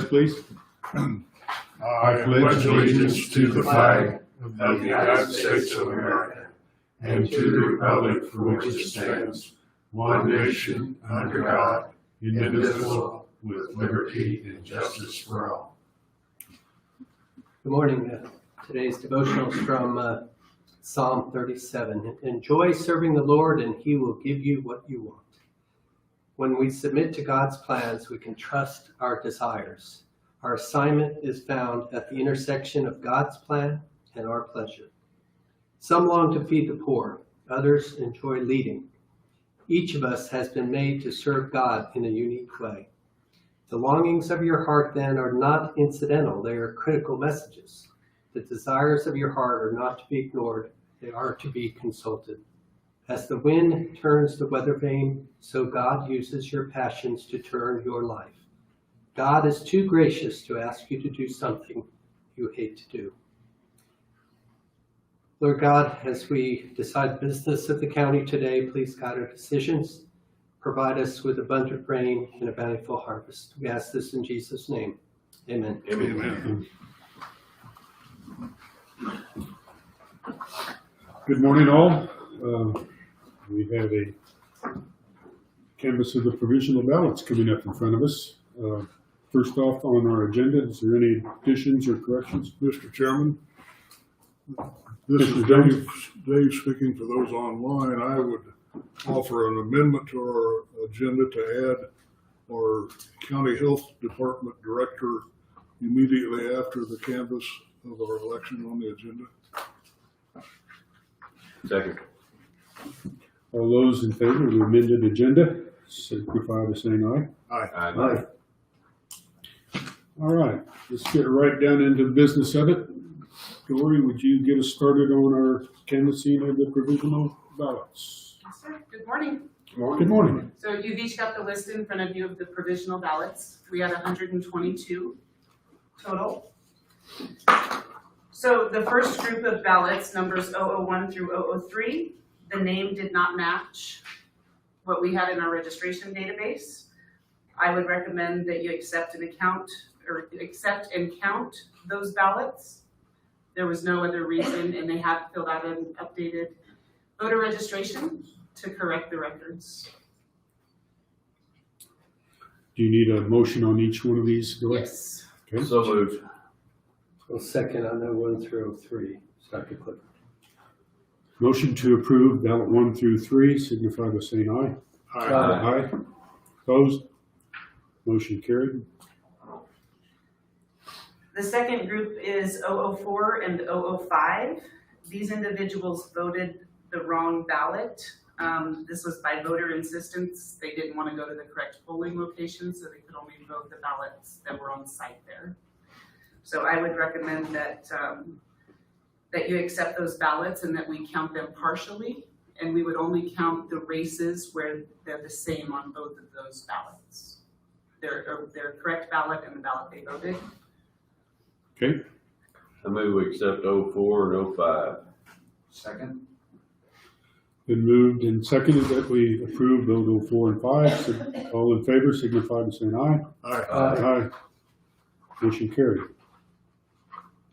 pledge, please. I pledge allegiance to the flag of the United States of America and to the republic for which it stands, one nation, under God, indivisible, with liberty and justice for all. Good morning. Today's devotional is from Psalm 37. Enjoy serving the Lord and He will give you what you want. When we submit to God's plans, we can trust our desires. Our assignment is found at the intersection of God's plan and our pleasure. Some long to feed the poor, others enjoy leading. Each of us has been made to serve God in a unique way. The longings of your heart then are not incidental, they are critical messages. The desires of your heart are not to be ignored, they are to be consulted. As the wind turns the weather vane, so God uses your passions to turn your life. God is too gracious to ask you to do something you hate to do. Lord God, as we decide business of the county today, please guide our decisions. Provide us with abundant rain and a bountiful harvest. We ask this in Jesus' name. Amen. Amen. Good morning, all. We have a canvass of the provisional ballots coming up in front of us. First off on our agenda, is there any additions or corrections? Mr. Chairman, this is Dave speaking to those online. I would offer an amendment to our agenda to add our county health department director immediately after the canvass of our election on the agenda. Second. All those in favor of the amended agenda, signify by saying aye. Aye. All right, let's get right down into the business of it. Dory, would you get us started on our canvassing of the provisional ballots? Yes, sir. Good morning. Good morning. So you've each got the list in front of you of the provisional ballots. We had 122 total. So the first group of ballots, numbers 001 through 003, the name did not match what we had in our registration database. I would recommend that you accept and count those ballots. There was no other reason, and they have filled out an updated voter registration to correct the records. Do you need a motion on each one of these, Dory? Yes. Okay. So moved. Well, second on 01 through 03. Dr. Clifford. Motion to approve ballot 1 through 3, signify by saying aye. Aye. Aye. Opposed? Motion carried. The second group is 004 and 005. These individuals voted the wrong ballot. This was by voter insistence. They didn't want to go to the correct polling location, so they could only vote the ballots that were on site there. So I would recommend that that you accept those ballots and that we count them partially, and we would only count the races where they're the same on both of those ballots. Their correct ballot and the ballot they voted. Okay. I move we accept 04 and 05. Second. Been moved and seconded that we approve those 04 and 5. So all in favor, signify by saying aye. Aye. Aye. Motion carried.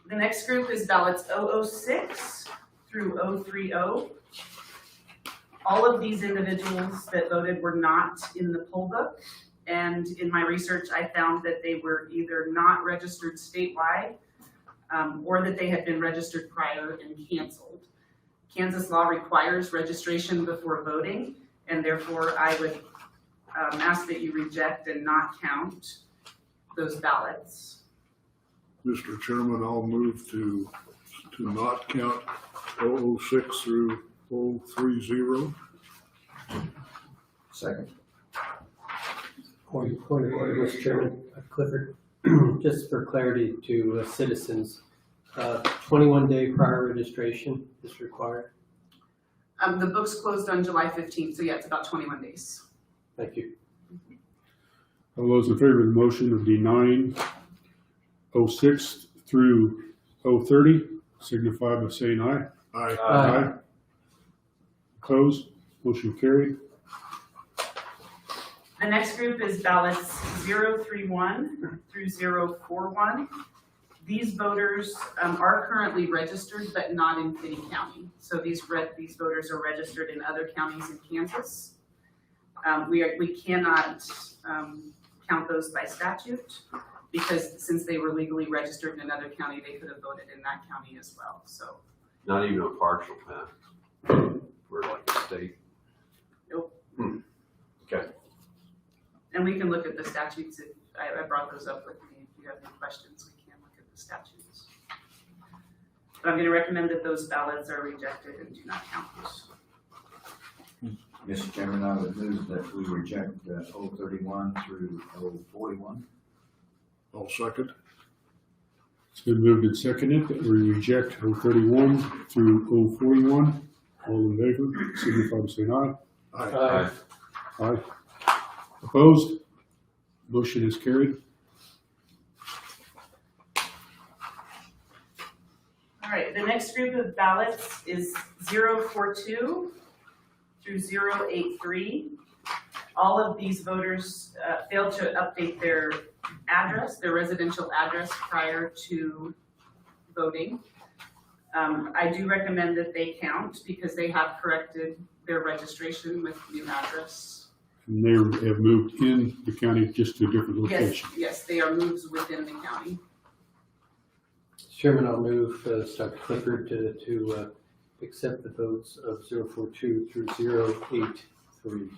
The next group is ballots 006 through 030. All of these individuals that voted were not in the poll book, and in my research I found that they were either not registered statewide or that they had been registered prior and canceled. Kansas law requires registration before voting, and therefore I would ask that you reject and not count those ballots. Mr. Chairman, I'll move to not count 006 through 030. Second. Point of order, Mr. Chairman. Clifford, just for clarity to citizens, 21-day prior registration is required. The book's closed on July 15th, so yeah, it's about 21 days. Thank you. All those in favor of the motion of denying 06 through 030, signify by saying aye. Aye. Opposed? Motion carried. The next group is ballots 031 through 041. These voters are currently registered, but not in Finney County. So these voters are registered in other counties in Kansas. We cannot count those by statute because since they were legally registered in another county, they could have voted in that county as well. So Not even a partial count. We're like a state. Nope. Okay. And we can look at the statutes. If I brought those up with me. If you have any questions, we can look at the statutes. But I'm going to recommend that those ballots are rejected and do not count. Mr. Chairman, I would move that we reject 031 through 041. I'll second. It's been moved and seconded that we reject 031 through 041. All in favor, signify by saying aye. Aye. Aye. Opposed? Motion is carried. All right, the next group of ballots is 042 through 083. All of these voters failed to update their address, their residential address prior to voting. I do recommend that they count because they have corrected their registration with new address. And they have moved in the county just to a different Yes, location. yes, they are moves within the county. Chairman, I'll move Dr. Clifford to accept the votes of 042 through 083.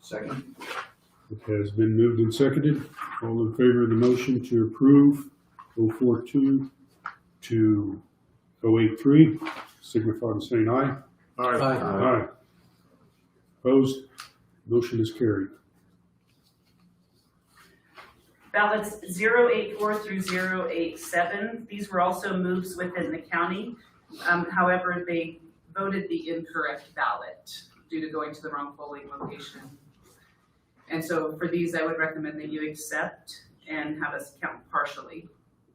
Second. It has been moved and seconded. All in favor of the motion to approve 042 to 083, signify by saying aye. Aye. Aye. Opposed? Motion is carried. Ballots 084 through 087, these were also moves within the county. However, they voted the incorrect ballot due to going to the wrong polling location. And so for these, I would recommend that you accept and have us count partially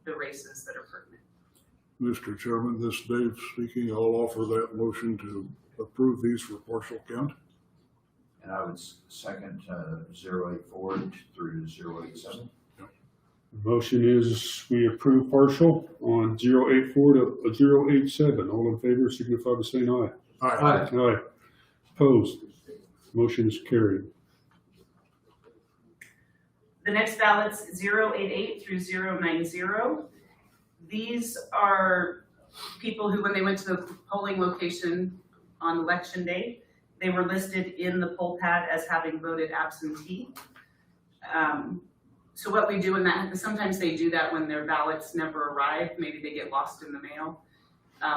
the races that are pertinent. Mr. Chairman, this is Dave speaking. I'll offer that motion to approve these for partial count. And I would second 084 through 087. The motion is we approve partial on 084 to 087. All in favor, signify by saying aye. Aye. Aye. Opposed? Motion is carried. The next ballots 088 through 090. These are people who, when they went to the polling location on election day, they were listed in the poll pad as having voted absentee. So what we do in that, sometimes they do that when their ballots never arrive, maybe they get lost in the mail.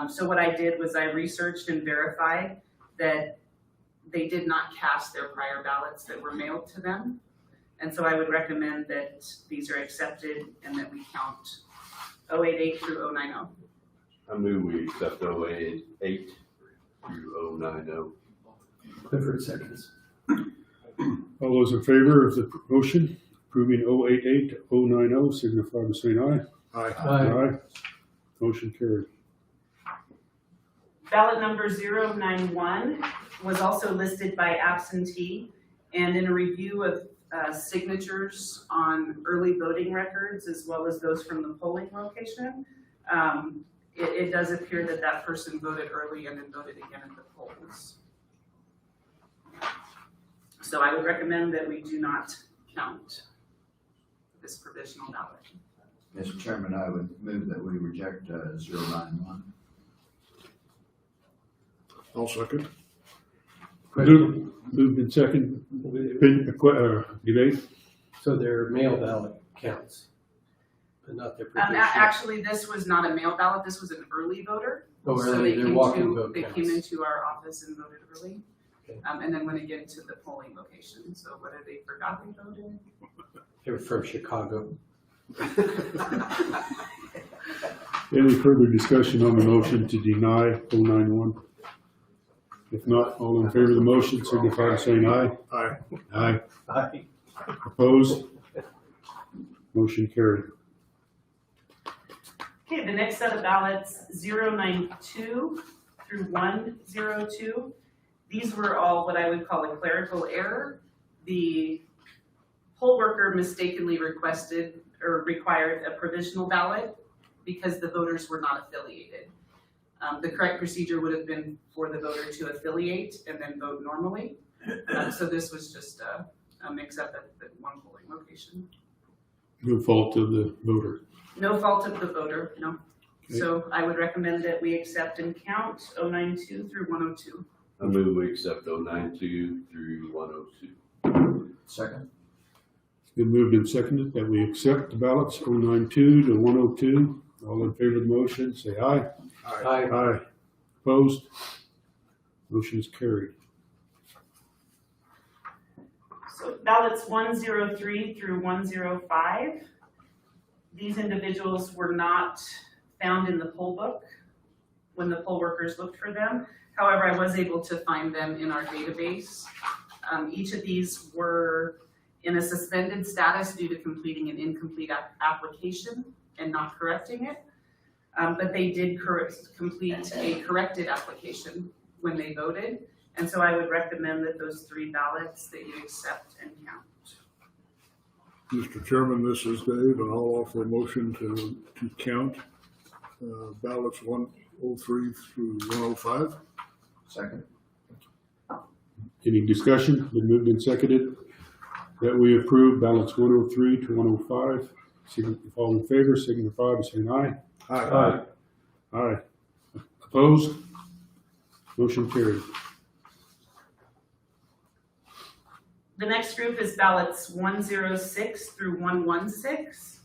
So what I did was I researched and verified that they did not cast their prior ballots that were mailed to them. And so I would recommend that these are accepted and that we count 088 through 090. I move we accept 088 through 090. Clifford seconds. All those in favor of the motion approving 088 to 090, signify by saying aye. Aye. Aye. Motion carried. Ballot number 091 was also listed by absentee, and in a review of signatures on early voting records as well as those from the polling location, it does appear that that person voted early and then voted again at the polls. So I would recommend that we do not count this provisional ballot. Mr. Chairman, I would move that we reject 091. I'll second. Moved in second. Debate? So their mail ballot counts, but not their provisional. Actually, this was not a mail ballot. This was an early voter. Oh, So really? they Their came walk-in vote They counts. came into our office and voted early, Okay. and then went again to the polling location. So whether they forgot they voted. They were from Chicago. Any further discussion on the motion to deny 091? If not, all in favor of the motion, signify by saying aye. Aye. Aye. Aye. Opposed? Motion carried. Okay, the next set of ballots, 092 through 102. These were all what I would call a clerical error. the poll worker mistakenly requested or required a provisional ballot because the voters were not affiliated. The correct procedure would have been for the voter to affiliate and then vote normally. So this was just a mix-up at one polling location. No fault of the voter. No fault of the voter, no. Okay. So I would recommend that we accept and count 092 through 102. I move we accept 092 through 102. Second? It's been moved and seconded that we accept the ballots 092 to 102. All in favor of the motion, say aye. Aye. Aye. Opposed? Motion is carried. So ballots 103 through 105. These individuals were not found in the poll book when the poll workers looked for them. However, I was able to find them in our database. Each of these were in a suspended status due to completing an incomplete application and not correcting it. But they did complete a corrected application when they voted. And so I would recommend that those 3 ballots that you accept and count. Mr. Chairman, this is Dave, and I'll offer a motion to count ballots 103 through 105. Second? Any discussion? Been moved and seconded that we approve ballots 103 to 105. All in favor, signify by saying aye. Aye. Aye. Opposed? Motion carried. The next group is ballots 106 through 116.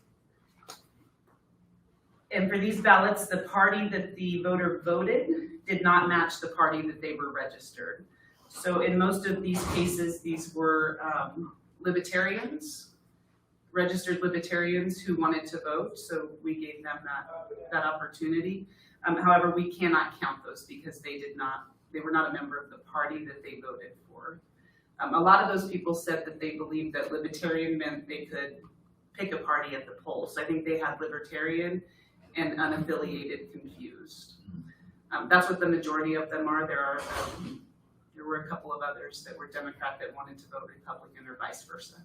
And for these ballots, the party that the voter voted did not match the party that they were registered. So in most of these cases, these were libertarians, registered libertarians who wanted to vote. So we gave them that opportunity. However, we cannot count those because they were not a member of the party that they voted for. A lot of those people said that they believed that libertarian meant they could pick a party at the polls. So I think they had libertarian and unaffiliated confused. That's what the majority of them are. There were a couple of others that were Democrat that wanted to vote Republican or vice versa.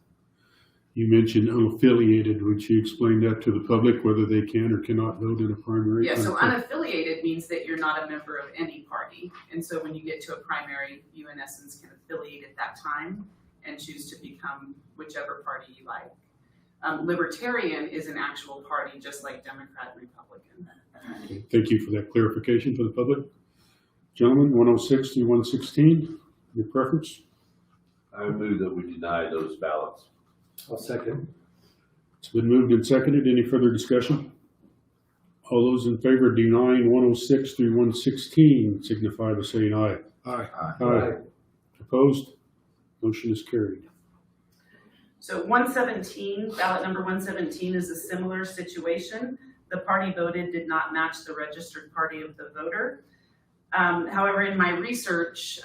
You mentioned unaffiliated. Would you explain that to the public, whether they can or cannot vote in a primary? Yeah, so unaffiliated means that you're not a member of any party. And so when you get to a primary, you in essence can affiliate at that time and choose to become whichever party you like. Libertarian is an actual party, just like Democrat and Republican. Okay, thank you for that clarification for the public. Gentlemen, 106 through 116, your preference? I move that we deny those ballots. I'll second. It's been moved and seconded. Any further discussion? All those in favor of denying 106 through 116 signify by saying aye. Aye. Aye. Opposed? Motion is carried. So 117, ballot number 117 is a similar situation. The party voted did not match the registered party of the voter. However, in my research,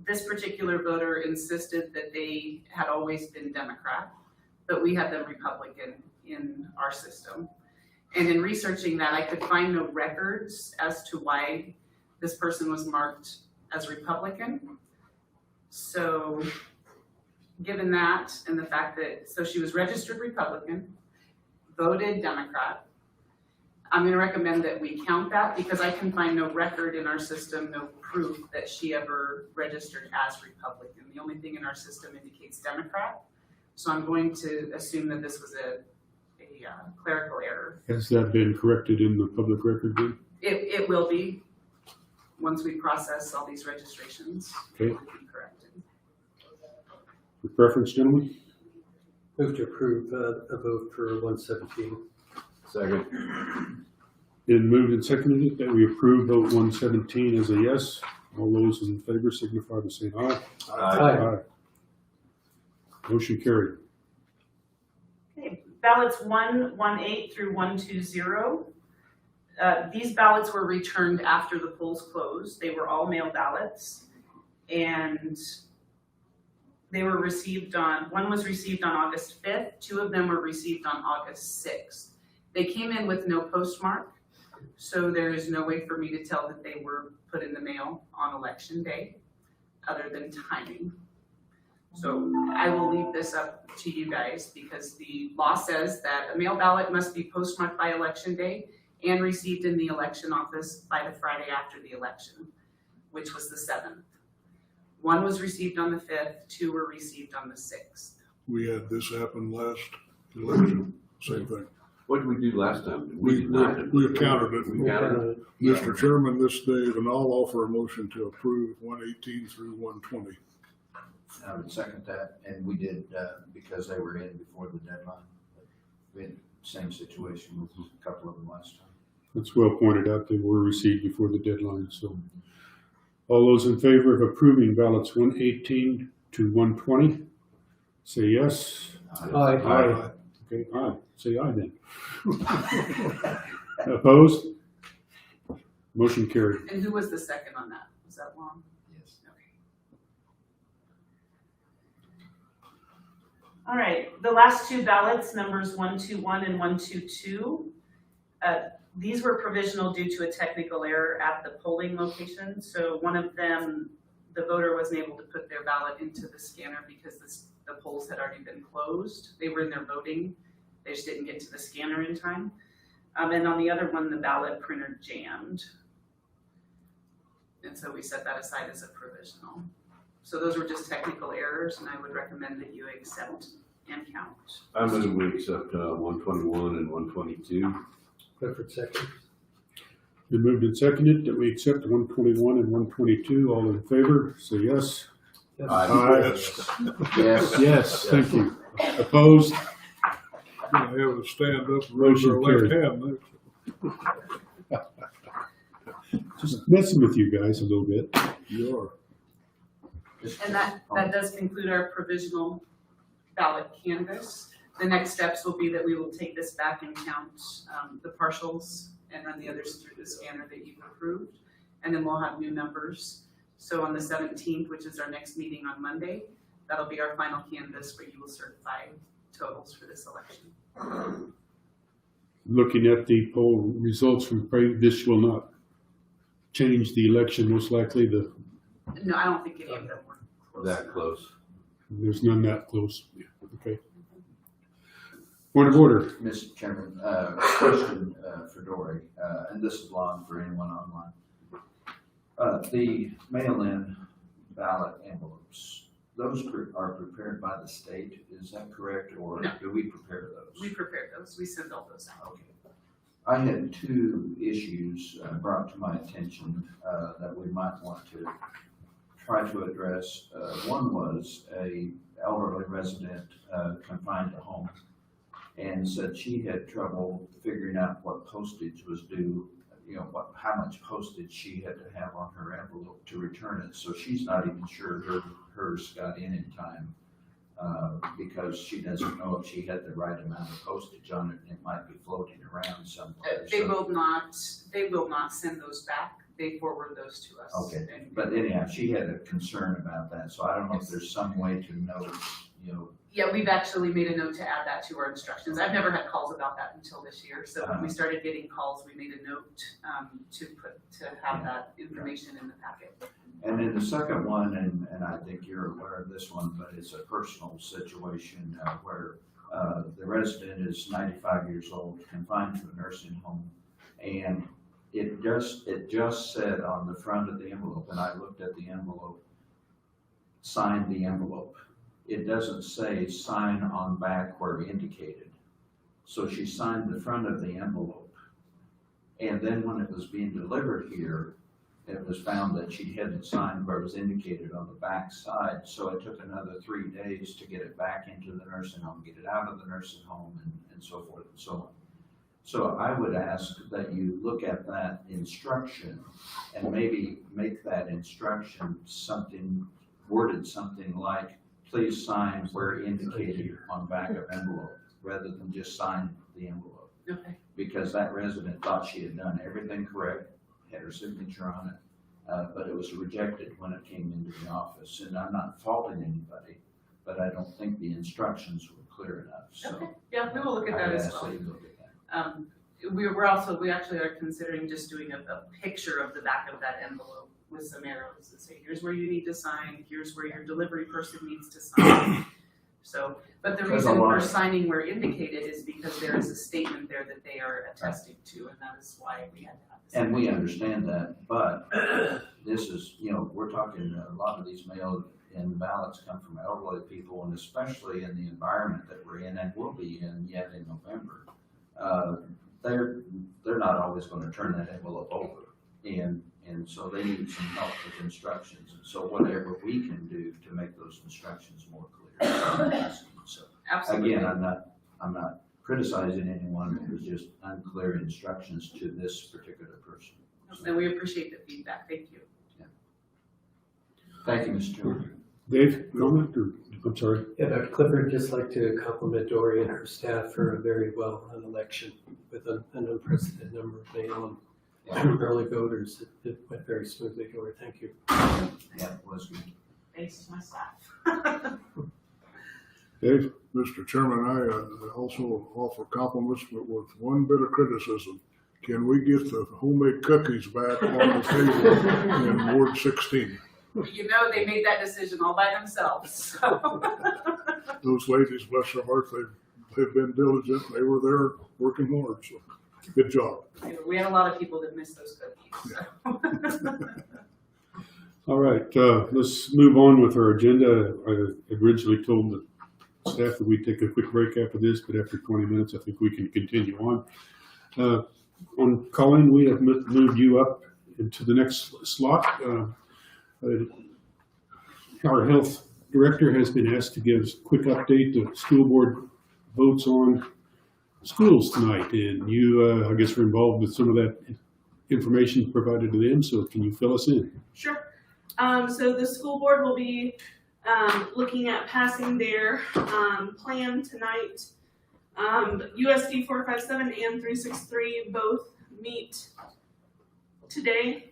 this particular voter insisted that they had always been Democrat, but we had them Republican in our system. And in researching that, I could find no records as to why this person was marked as Republican. So given that and the fact that, so she was registered Republican, voted Democrat, I'm going to recommend that we count that because I can find no record in our system, no proof that she ever registered as Republican. The only thing in our system indicates Democrat. So I'm going to assume that this was a clerical error. Has that been corrected in the public record then? It will be once we process all these registrations. Okay. It will be corrected. Your preference, gentlemen? Move to approve a vote for 117. Second. Been moved and seconded that we approve vote 117 as a yes. All those in favor signify by saying aye. Aye. Motion carried. Okay, ballots 118 through 120. These ballots were returned after the polls closed. They were all mail ballots, and they were received one was received on August 5th, 2 of them were received on August 6th. They came in with no postmark, so there is no way for me to tell that they were put in the mail on election day, other than timing. So I will leave this up to you guys because the law says that a mail ballot must be postmarked by election day and received in the election office by the Friday after the election, which was the 7th. One was received on the 5th, 2 were received on the 6th. We had this happen last election, same thing. What did we do last time? We denied it. counted it. We counted it. Mr. Chairman, this day, then I'll offer a motion to approve 118 through 120. I would second that, and we did, because they were in before the deadline. We had same situation with a couple of them last time. That's well pointed out. They were received before the deadline, so. All those in favor of approving ballots 118 to 120, say yes. Aye. Aye. Okay, aye. Say aye then. Opposed? Motion carried. And who was the second on that? Was that Long? Yes. All right, the last 2 ballots, numbers 121 and 122, these were provisional due to a technical error at the polling location. So one of them, the voter wasn't able to put their ballot into the scanner because the polls had already been closed. They were in there voting. They just didn't get to the scanner in time. And on the other one, the ballot printer jammed. And so we set that aside as a provisional. So those were just technical errors, and I would recommend that you accept and count. I move we accept 121 and 122. Clifford second. Been moved and seconded that we accept 121 and 122. All in favor, say yes. Aye. Yes. Yes, thank you. Opposed? Gonna have to stand up and raise our Motion left carried. hand. Just messing with you guys a little bit. You are. And that does conclude our provisional ballot canvass. The next steps will be that we will take this back and count the partials and run the others through the scanner that you've approved. And then we'll have new numbers. So on the 17th, which is our next meeting on Monday, that'll be our final canvass where you will certify totals for this election. Looking at the poll results from this will not change the election, most likely. No, I don't think any of them were close. That close. There's none that close. Okay. Point of order. Mr. Chairman, question for Dory, and this is long for anyone online. The mail-in ballot envelopes, those are prepared by the state, is that correct, or No. do we prepare those? We prepared those. We send all those out. Okay. I had 2 issues brought to my attention that we might want to try to address. One was a elderly resident confined to home and said she had trouble figuring out what postage was due, how much postage she had to have on her envelope to return it. So she's not even sure hers got in time because she doesn't know if she had the right amount of postage on it, and it might be floating around somewhere. They will not send those back. They forward those to us. Okay, And- but anyhow, she had a concern about that, so I don't know if there's some way to know, Yeah, we've actually made a note to add that to our instructions. I've never had calls about that until this year. So when we started getting calls, we made a note to have that information in the packet. And then the second one, and I think you're aware of this one, but it's a personal situation where the resident is 95 years old, confined to a nursing home, and it just said on the front of the envelope, and I looked at the envelope, sign the envelope. It doesn't say sign on back where indicated. So she signed the front of the envelope. And then when it was being delivered here, it was found that she hadn't signed where it was indicated on the back side. So it took another 3 days to get it back into the nursing home, get it out of the nursing home, and so forth and so on. So I would ask that you look at that instruction and maybe make that instruction worded something like, please sign where indicated on back of envelope, rather than just sign the envelope. Okay. Because that resident thought she had done everything correct, had her signature on it, but it was rejected when it came into the office. And I'm not faulting anybody, but I don't think the instructions were clear enough, so. Okay. Yeah, we will look at that I'd as ask well. that you look at that. We actually are considering just doing a picture of the back of that envelope with some arrows that say, here's where you need to sign, here's where your delivery person needs to sign. So, but the There's a reason for lot. signing where indicated is because there is a statement there that they are attesting to, and that is why we had to have this. And we understand that, but this is, we're talking, a lot of these mail-in ballots come from elderly people, and especially in the environment that we're in and will be in yet in November. They're not always gonna turn that envelope over, and so they need some help with instructions. And so whatever we can do to make those instructions more clear. So, Absolutely. again, I'm not criticizing anyone, it was just unclear instructions to this particular person. And we appreciate the feedback. Thank you. Thank you, Mr. Chairman. Dave, comment, or, I'm sorry. Yeah, Dr. Clifford, just like to compliment Dory and her staff for a very well-run election with an unprecedented number of mail and early voters. It went very smoothly, Dory. Thank you. Yeah, it was good. Thanks to my staff. Dave? Mr. Chairman, I also offer compliments, but with one bit of criticism. Can we get the homemade cookies back on the table in Ward 16? You know, they made that decision all by themselves, so. Those ladies, bless their hearts, they've been diligent. They were there working hard, so good job. We had a lot of people that missed those cookies, so. All right, let's move on with our agenda. I originally told the staff that we'd take a quick break after this, but after 20 minutes, I think we can continue on. On Colin, we have moved you up into the next slot. Our health director has been asked to give us a quick update. The school board votes on schools tonight, and you, I guess, are involved with some of that information provided to them, so can you fill us in? Sure. So the school board will be looking at passing their plan tonight. USD 457 and 363 both meet today.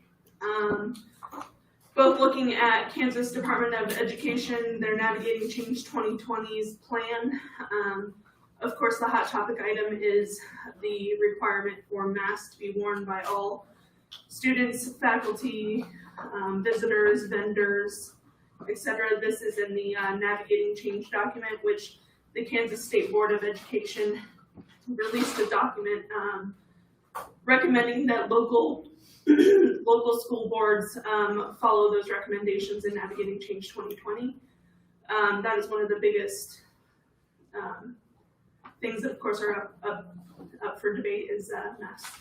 Both looking at Kansas Department of Education, their Navigating Change 2020's plan. Of course, the hot topic item is the requirement for masks to be worn by all students, faculty, visitors, vendors, etc. This is in the Navigating Change document, which the Kansas State Board of Education released a document recommending that local school boards follow those recommendations in Navigating Change 2020. That is one of the biggest things that, of course, are up for debate is masks.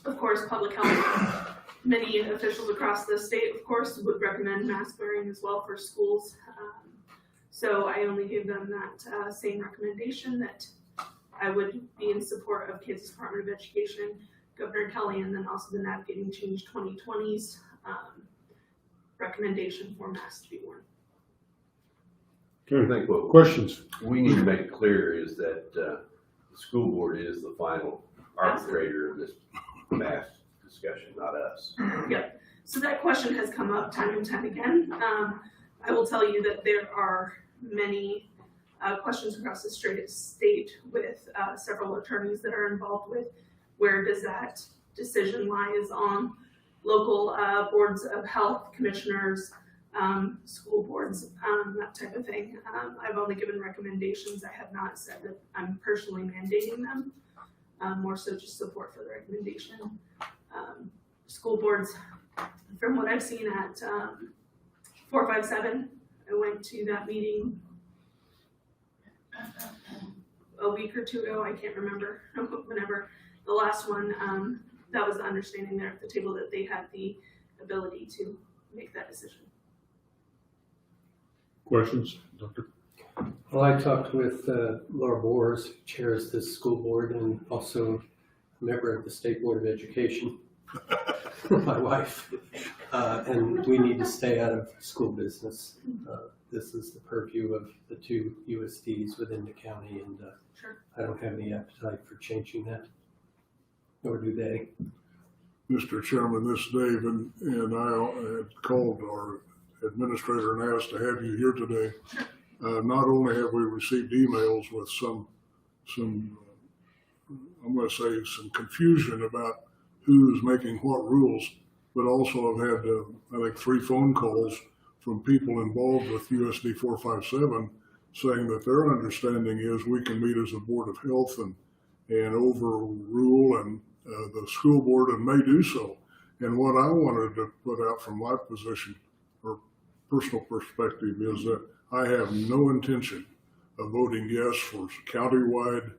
Of course, public health, many officials across the state, of course, would recommend mask wearing as well for schools. So I only gave them that same recommendation that I would be in support of Kansas Department of Education, Governor Kelly, and then also the Navigating Change 2020's recommendation for masks to be worn. I Okay, think what questions? we need to make clear is that the school board is the final arbitrator of this mass discussion, not us. So that question has come up time and time again. I will tell you that there are many questions across the state with several attorneys that are involved with where does that decision lie is on local boards of health, commissioners, school boards, that type of thing. I've only given recommendations. I have not said that I'm personally mandating them, more so just support for the recommendation. School boards, from what I've seen at 457, I went to that meeting a week or two ago, I can't remember, whenever the last one, that was the understanding there at the table that they had the ability to make that decision. Questions, Doctor? Well, I talked with Laura Boers, who chairs this school board and also a member of the State Board of Education, my wife, and we need to stay out of school business. This is the purview of the two USDs within the county, and Sure. I don't have any appetite for changing that, nor do they. Mr. Chairman, this is Dave, and I had called our administrator and asked to have you here today. Not only have we received emails with some I'm going to say some confusion about who's making what rules, but also I've had, I think, 3 phone calls from people involved with USD 457 saying that their understanding is we can meet as a Board of Health and overrule and the school board and may do so. And what I wanted to put out from my position or personal perspective is that I have no intention of voting yes for countywide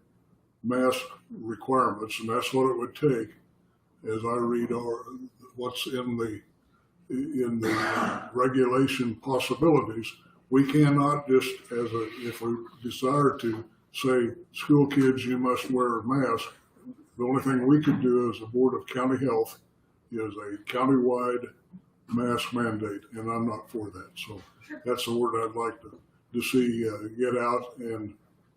mask requirements, and that's what it would take as I read what's in the regulation possibilities. We cannot just, if we desire to, say, school kids, you must wear a mask. The only thing we could do as a Board of County Health is a countywide mask mandate, and I'm not for that. So that's the word I'd like to see get out, and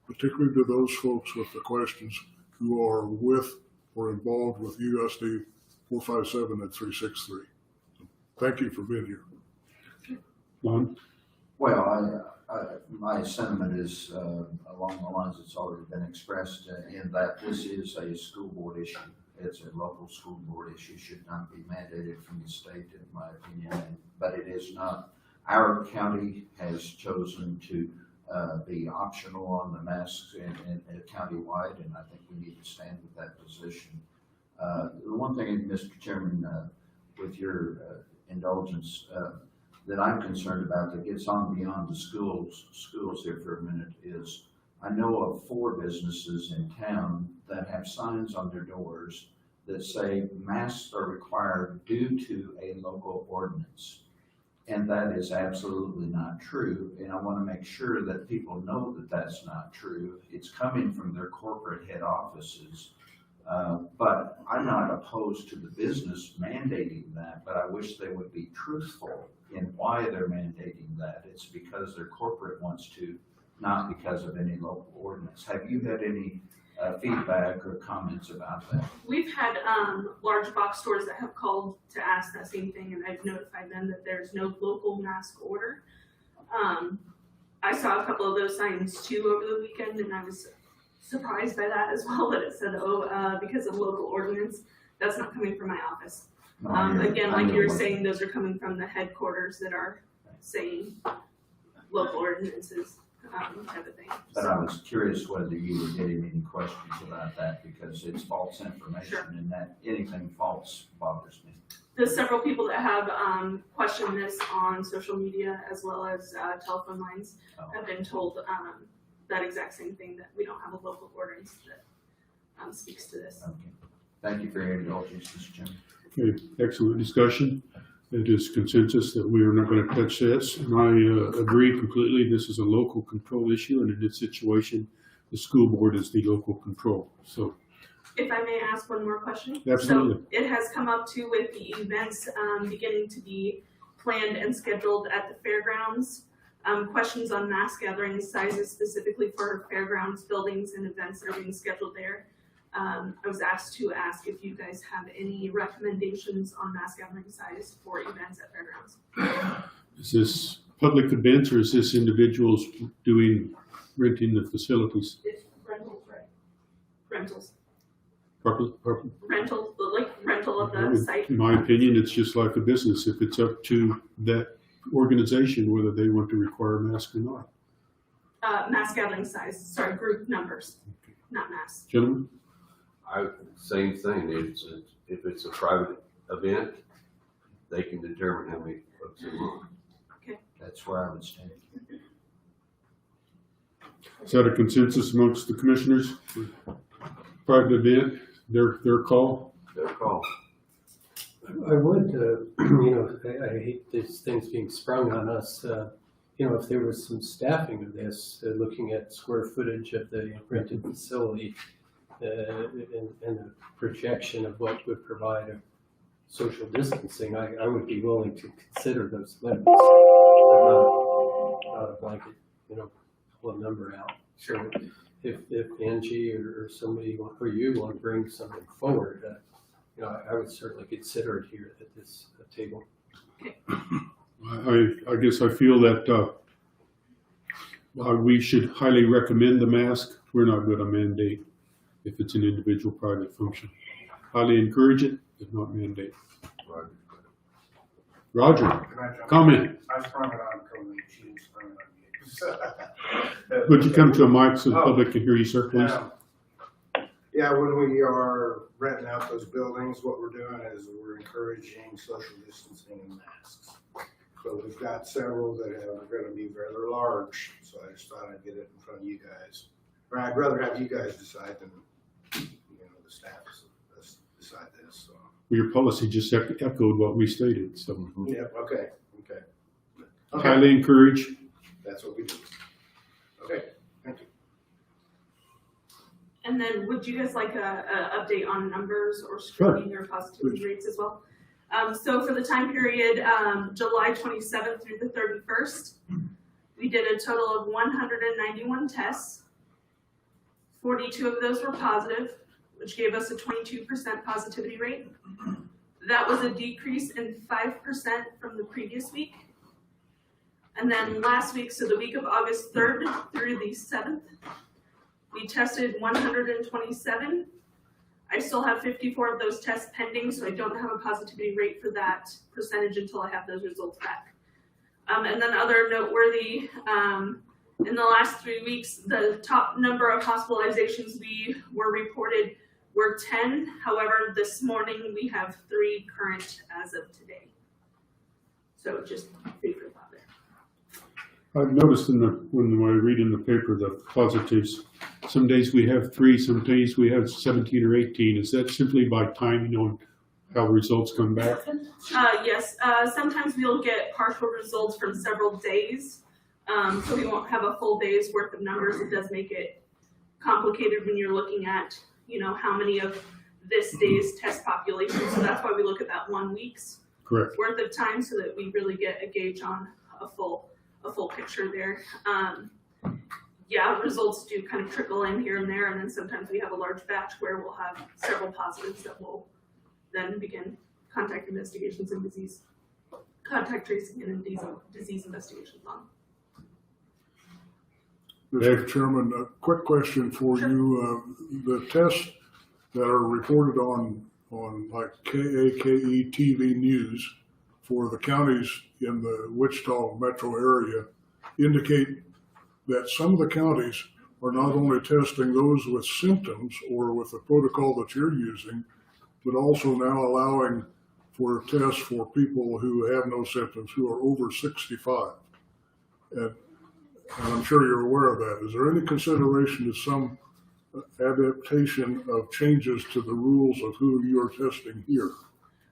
particularly to those folks with the questions who are with or involved with USD 457 and 363. So thank you for being here. Lon? Well, my sentiment is along the lines that's already been expressed in that this is a school board issue. It's a local school board issue, should not be mandated from the state, in my opinion, but it is not. Our county has chosen to be optional on the masks and countywide, and I think we need to stand with that position. The one thing, Mr. Chairman, with your indulgence, that I'm concerned about that gets on beyond the schools here for a minute is I know of 4 businesses in town that have signs on their doors that say masks are required due to a local ordinance. And that is absolutely not true. And I want to make sure that people know that that's not true. It's coming from their corporate head offices. But I'm not opposed to the business mandating that, but I wish they would be truthful in why they're mandating that. It's because their corporate wants to, not because of any local ordinance. Have you had any feedback or comments about that? We've had large box stores that have called to ask that same thing, and I've notified them that there's no local mask order. I saw a couple of those signs too over the weekend, and I was surprised by that as well, that it said, because of local ordinance. That's not coming from my office. Again, like you were saying, those are coming from the headquarters that are saying local ordinances, type of thing. But I was curious whether you were getting any questions about that, because it's false information. Sure. And that anything false bothers me. There's several people that have questioned this on social media as well as telephone lines have been told that exact same thing, that we don't have a local ordinance that speaks to this. Okay. Thank you for your indulgence, Mr. Chairman. Okay, excellent discussion. It is consensus that we are not going to touch this, and I agree completely. This is a local control issue, and in this situation, the school board is the local control. So, If I may ask one more question? Absolutely. So it has come up too with the events beginning to be planned and scheduled at the fairgrounds. Questions on mass gathering sizes specifically for fairgrounds, buildings, and events that are being scheduled there. I was asked to ask if you guys have any recommendations on mass gathering size for events at fairgrounds. is this public events or is this individuals renting the facilities? It's rentals, right? Rentals. Rental of the site. In my opinion, it's just like a business. If it's up to that organization whether they want to require a mask or not. Mass gathering size, group numbers, not mass. Gentlemen? Same thing. If it's a private event, they can determine how many folks they want. That's where I would stand. Is that a consensus amongst the commissioners? Private event, their call? Their call. I would, I hate these things being sprung on us. If there was some staffing of this, looking at square footage of the rented facility and the projection of what would provide a social distancing, I would be willing to consider those limits, but not a blanket, pull a number out. So if Angie or somebody or you want to bring something forward, I would certainly consider it here at this table. I guess I feel that we should highly recommend the mask. We're not going to mandate if it's an individual private function. Highly encourage it, but not mandate. Right. Roger, Can I jump comment. in? I sprung it on Cody, she didn't spring it on me. Would you come to a mic so the public can hear you, sir, please? Yeah, when we are renting out those buildings, what we're doing is we're encouraging social distancing and masks. So we've got several that are gonna be rather large, so I just thought I'd get it in front of you guys. Or I'd rather have you guys decide than, the staff decide this, so. Your policy just echoed what we stated, so Yeah, okay. highly encourage. That's what we do. Okay, thank you. And then would you guys like a update on numbers or screening or positivity rates as well? So for the time period, July 27th through the 31st, we did a total of 191 tests. 42 of those were positive, which gave us a 22% positivity rate. That was a decrease in 5% from the previous week. And then last week, so the week of August 3rd through the 7th, we tested 127. I still have 54 of those tests pending, so I don't have a positivity rate for that percentage until I have those results back. And then other noteworthy, in the last 3 weeks, the top number of hospitalizations we were reported were 10. However, this morning we have 3 current as of today. So just food for thought there. I've noticed when I read in the paper the positives, some days we have 3, some days we have 17 or 18. Is that simply by timing on how results come back? Yes, sometimes we'll get partial results from several days. So we won't have a full day's worth of numbers. It does make it complicated when you're looking at, how many of this day's test population. So that's why we look at that 1 week's Correct. worth of time so that we really get a gauge on a full picture there. Results do kind of trickle in here and there, and then sometimes we have a large batch where we'll have several positives that will then begin contact investigations and contact tracing and disease investigations on. Mr. Chairman, a quick question for you. The tests that are reported on like KAKE TV News for the counties in the Wichita metro area indicate that some of the counties are not only testing those with symptoms or with the protocol that you're using, but also now allowing for tests for people who have no symptoms, who are over 65. And I'm sure you're aware of that. Is there any consideration to some adaptation of changes to the rules of who you're testing here?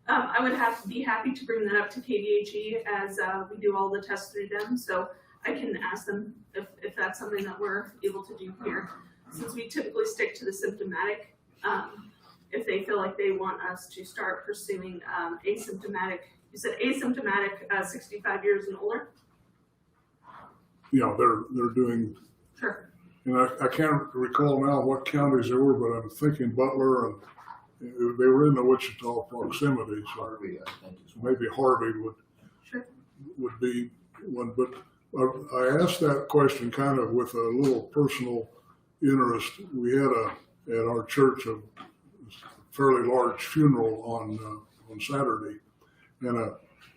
I would be happy to bring that up to KDHE as we do all the tests through them. So I can ask them if that's something that we're able to do here. Since we typically stick to the symptomatic, if they feel like they want us to start pursuing asymptomatic, you said asymptomatic 65 years and older? Yeah, they're doing. Sure. And I can't recall now what counties they were, but I'm thinking Butler, and they were in the Wichita proximity, so Harvey, I think is maybe Harvey would be one. But I asked that question kind of with a little personal interest. We had at our church a fairly large funeral on Saturday, and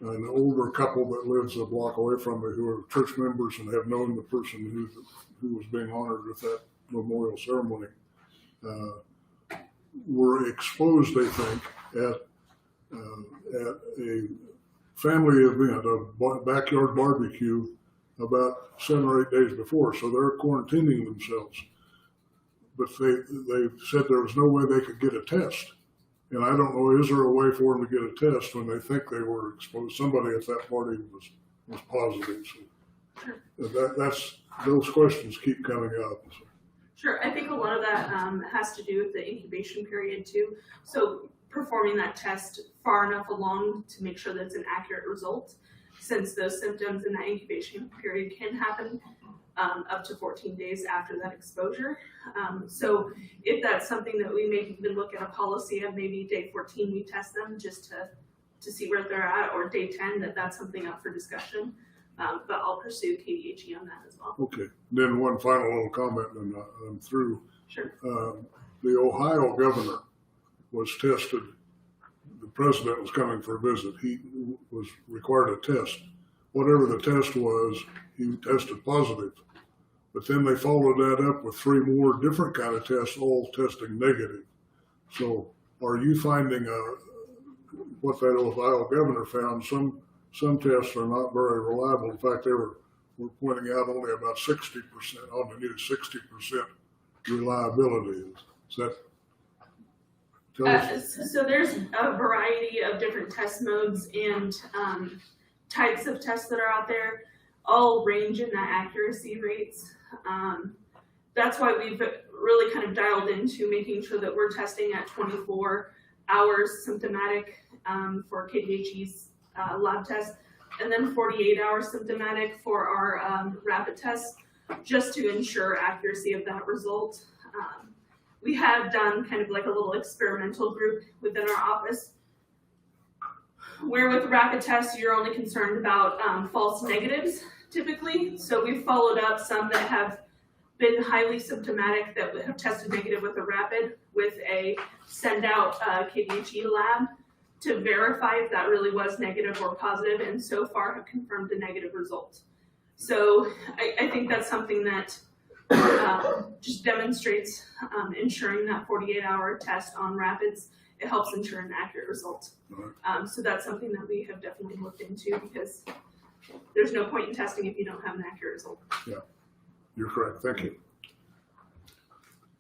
an older couple that lives a block away from me who are church members and have known the person who was being honored with that memorial ceremony, were exposed, I think, at a family event, a backyard barbecue, about 7 or 8 days before. So they're quarantining themselves. But they said there was no way they could get a test. And I don't know, is there a way for them to get a test when they think they were exposed? Somebody at that party was positive. So those questions keep coming up. So. Sure, I think a lot of that has to do with the incubation period too. So performing that test far enough along to make sure that it's an accurate result, since those symptoms in that incubation period can happen up to 14 days after that exposure. So if that's something that we may even look at a policy of maybe day 14 we test them just to see where they're at, or day 10, that's something up for discussion. But I'll pursue KDHE on that as well. Okay. Then one final little comment, and I'm through. Sure. The Ohio governor was tested the president was coming for a visit. He was required a test. Whatever the test was, he tested positive. But then they followed that up with 3 more different kind of tests, all testing negative. So are you finding what that Ohio governor found? Some tests are not very reliable. In fact, we're pointing out only about 60%, only needed 60% reliability. Is that? Tell us. So there's a variety of different test modes and types of tests that are out there, all range in that accuracy rates. That's why we've really kind of dialed into making sure that we're testing at 24 hours symptomatic for KDHE's lab test, and then 48 hours symptomatic for our rapid test, just to ensure accuracy of that result. We have done kind of like a little experimental group within our office, where with rapid tests, you're only concerned about false negatives typically. So we've followed up some that have been highly symptomatic that have tested negative with a rapid with a send out KDHE lab to verify if that really was negative or positive, and so far have confirmed a negative result. So I think that's something that just demonstrates ensuring that 48-hour test on rapids, it helps ensure an accurate result. So that's something that we have definitely looked into, because there's no point in testing if you don't have an accurate result. Yeah, you're correct. Thank you.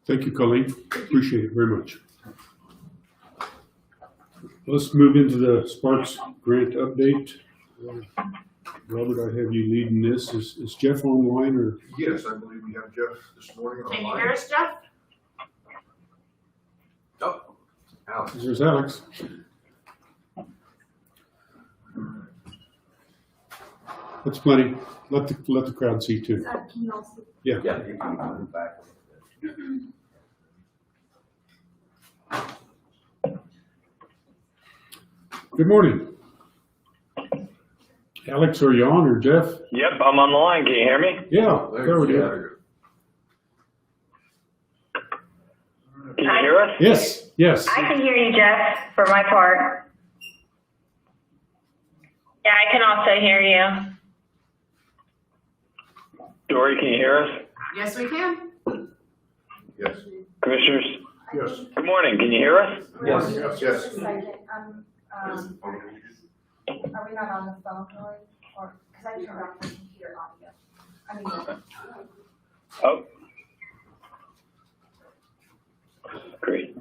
Thank you, Colleen. Appreciate it very much. Let's move into the Sparks grant update. Robert, I have you leading this. Is Jeff online or? Yes, I believe we have Jeff this morning online. Can you hear us, Jeff? Oh, Alex. There's Alex. That's plenty. Let the crowd see too. Yeah. Yeah, you can move back. Good morning. Alex, are you on, or Jeff? Yep, I'm on the line. Can you hear me? Yeah, there we go. Can you hear us? Yes, yes. I can hear you, Jeff, for my part. Yeah, I can also hear you. Dory, can you hear us? Yes, we can. Yes. Commissioners? Yes. Good morning. Can you hear us? Yes. Yes. Just a second, are we not on the phone, Roy? Or, because I turned off the computer audio. I mean, Oh. Great.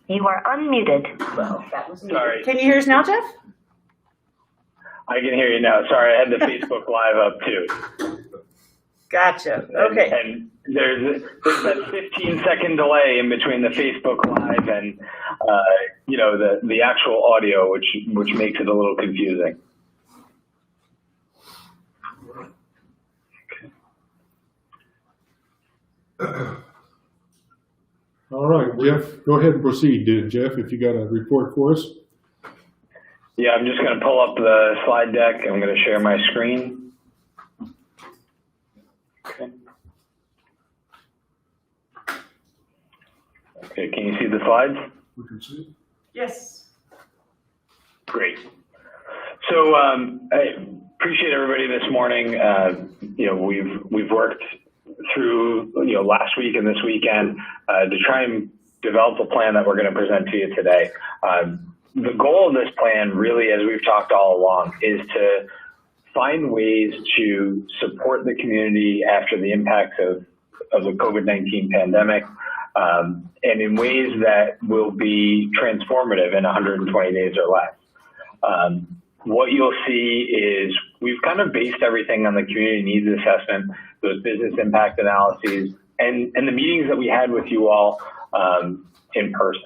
You are unmuted. well, that was me. Sorry. Can you hear us now, Jeff? I can hear you now. Sorry, I had the Facebook Live up too. Gotcha, okay. And there's that 15-second delay in between the Facebook Live and, the actual audio, which makes it a little confusing. All right, Jeff, go ahead and proceed, Jeff, if you got a report for us. Yeah, I'm just going to pull up the slide deck. I'm going to share my screen. Okay, can you see the slides? We can see it. Yes. Great. So I appreciate everybody this morning. We've worked through last week and this weekend to try and develop a plan that we're going to present to you today. The goal of this plan, really, as we've talked all along, is to find ways to support the community after the impacts of the COVID-19 pandemic, and in ways that will be transformative in 120 days or less. What you'll see is we've kind of based everything on the community needs assessment, those business impact analyses, and the meetings that we had with you all in person.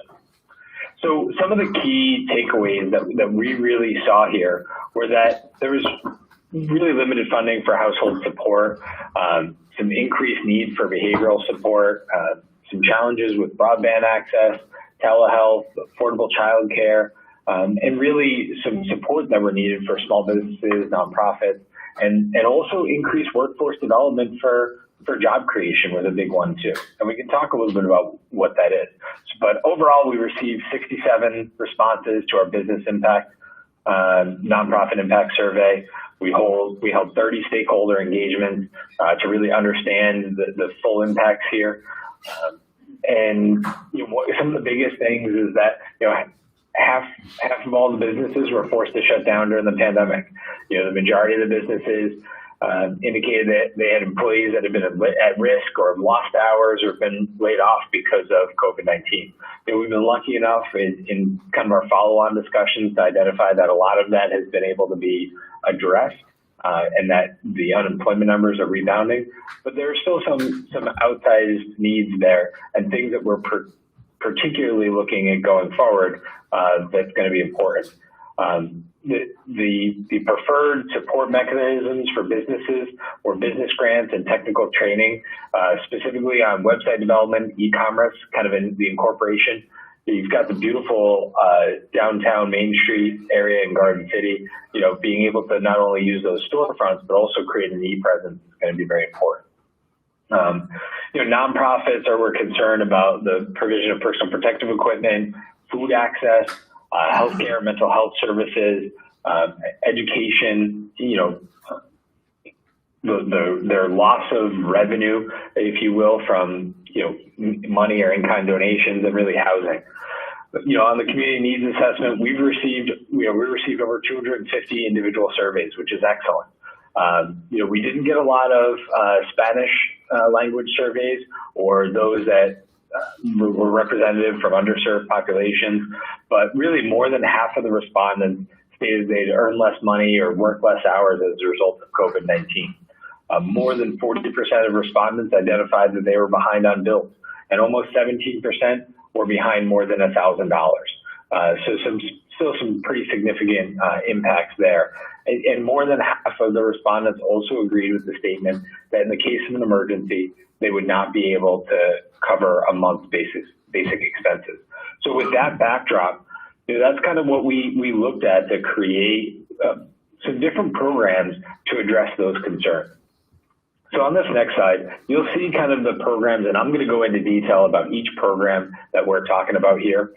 So some of the key takeaways that we really saw here were that there was really limited funding for household support, some increased need for behavioral support, some challenges with broadband access, telehealth, affordable childcare, and really some support that were needed for small businesses, nonprofits, and also increased workforce development for for job creation was a big one too. And we can talk a little bit about what that is. But overall, we received 67 responses to our business impact, nonprofit impact survey. We held 30 stakeholder engagements to really understand the full impacts here. And some of the biggest things is that, half of all the businesses were forced to shut down during the pandemic. The majority of the businesses indicated that they had employees that had been at risk or lost hours or been laid off because of COVID-19. We've been lucky enough in kind of our follow-on discussions to identify that a lot of that has been able to be addressed and that the unemployment numbers are rebounding. But there are still some outsized needs there and things that we're particularly looking at going forward that's going to be important. The preferred support mechanisms for businesses or business grants and technical training, specifically on website development, e-commerce, kind of in the incorporation. You've got the beautiful downtown Main Street area in Garden City. Being able to not only use those storefronts, but also create an e-presence is going to be very important. Nonprofits we're concerned about the provision of personal protective equipment, food access, healthcare, mental health services, education, their loss of revenue, if you will, from, money or in-kind donations and really housing. On the community needs assessment, we received over 250 individual surveys, which is excellent. We didn't get a lot of Spanish language surveys or those that were representative from underserved populations, but really more than half of the respondents stated they'd earn less money or work less hours as a result of COVID-19. More than 40% of respondents identified that they were behind on bills, and almost 17% were behind more than $1,000. So still some pretty significant impacts there. And more than half of the respondents also agreed with the statement that in the case of an emergency, they would not be able to cover a month's basic expenses. So with that backdrop, that's kind of what we looked at to create some different programs to address those concerns. So on this next slide, you'll see kind of the programs, and I'm going to go into detail about each program that we're talking about here.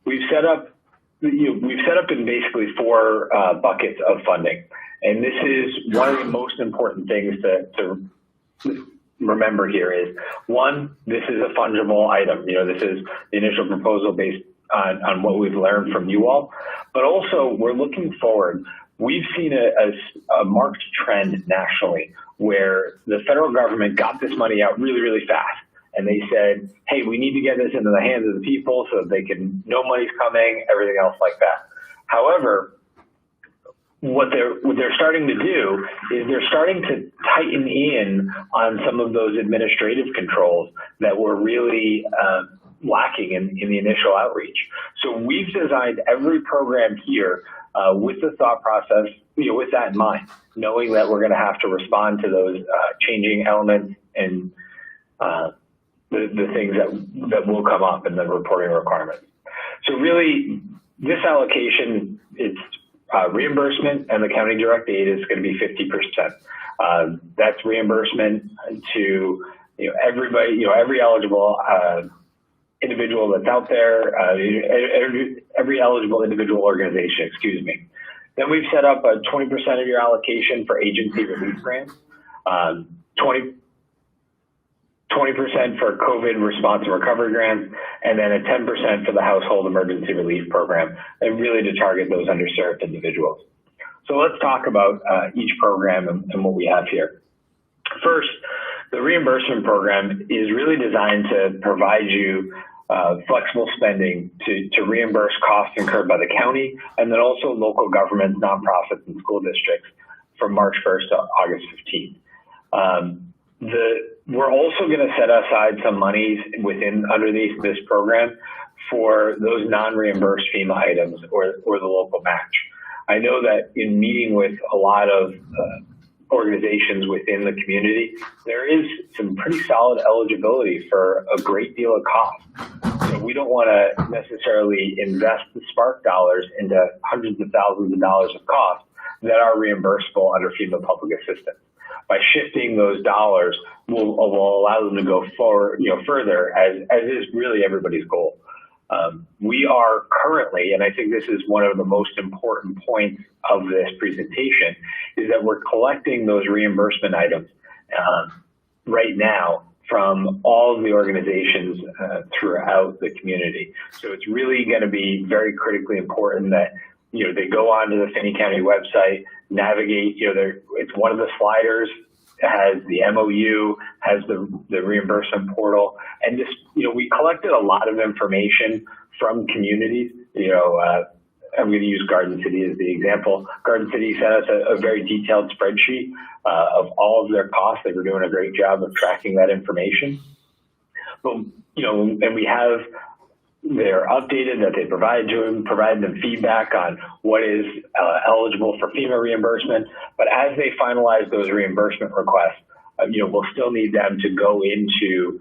We've set up in basically 4 buckets of funding, and this is one of the most important things to remember here is, one, this is a fungible item. This is the initial proposal based on what we've learned from you all, but also we're looking forward. We've seen a marked trend nationally where the federal government got this money out really, really fast. And they said, hey, we need to get this into the hands of the people so that they can know money's coming, everything else like that. However, what they're starting to do is they're starting to tighten in on some of those administrative controls that were really lacking in the initial outreach. So we've designed every program here with the thought process, with that in mind, knowing that we're going to have to respond to those changing elements and the things that will come up in the reporting requirements. So really, this allocation, it's reimbursement, and the county direct aid is going to be 50%. That's reimbursement to everybody, every eligible individual that's out there, every eligible individual organization, excuse me. Then we've set up a 20% of your allocation for agency relief grants, 20% for COVID response and recovery grants, and then a 10% for the household emergency relief program, and really to target those underserved individuals. So let's talk about each program and what we have here. First, the reimbursement program is really designed to provide you flexible spending to reimburse costs incurred by the county and then also local governments, nonprofits, and school districts from March 1st to August 15th. We're also going to set aside some monies underneath this program for those non-reimbursed FEMA items or the local match. I know that in meeting with a lot of organizations within the community, there is some pretty solid eligibility for a great deal of cost. So we don't want to necessarily invest the Spark dollars into hundreds of thousands of dollars of cost that are reimbursable under FEMA public assistance. By shifting those dollars will allow them to go forward, further, as is really everybody's goal. We are currently, and I think this is one of the most important points of this presentation, is that we're collecting those reimbursement items right now from all of the organizations throughout the community. So it's really going to be very critically important that they go onto the Finney County website, navigate. It's one of the sliders. It has the MOU, has the reimbursement portal, and just we collected a lot of information from communities. I'm going to use Garden City as the example. Garden City sent us a very detailed spreadsheet of all of their costs. They were doing a great job of tracking that information. But, and we have, they're updated that they provide them feedback on what is eligible for FEMA reimbursement. But as they finalize those reimbursement requests, we'll still need them to go onto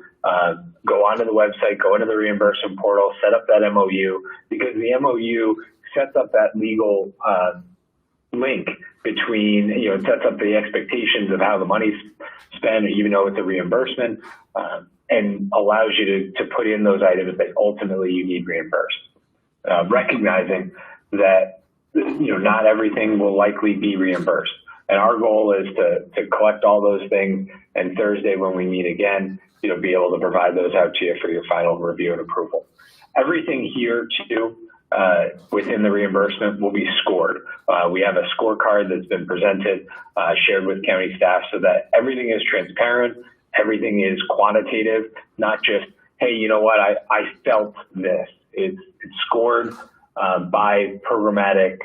the website, go into the reimbursement portal, set up that MOU, because the MOU sets up that legal link between, it sets up the expectations of how the money's spent, even though it's a reimbursement, and allows you to put in those items that ultimately you need reimbursed. Recognizing that, not everything will likely be reimbursed. And our goal is to collect all those things, and Thursday when we meet again, be able to provide those out to you for your final review and approval. Everything here too, within the reimbursement will be scored. We have a scorecard that's been presented, shared with county staff, so that everything is transparent, everything is quantitative, not just, hey, you know what, I felt this. It's scored by programmatic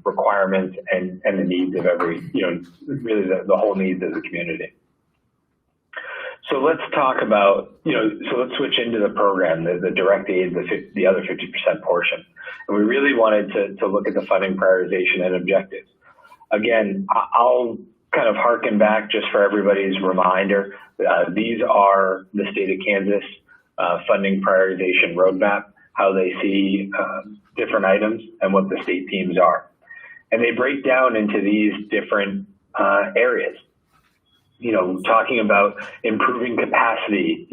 requirements and the needs of every, really the whole needs of the community. So let's talk about, so let's switch into the program, the direct aid, the other 50% portion. And we really wanted to look at the funding prioritization and objectives. Again, I'll kind of harken back just for everybody's reminder. These are the state of Kansas funding prioritization roadmap, how they see different items and what the state themes are. And they break down into these different areas. Talking about improving capacity,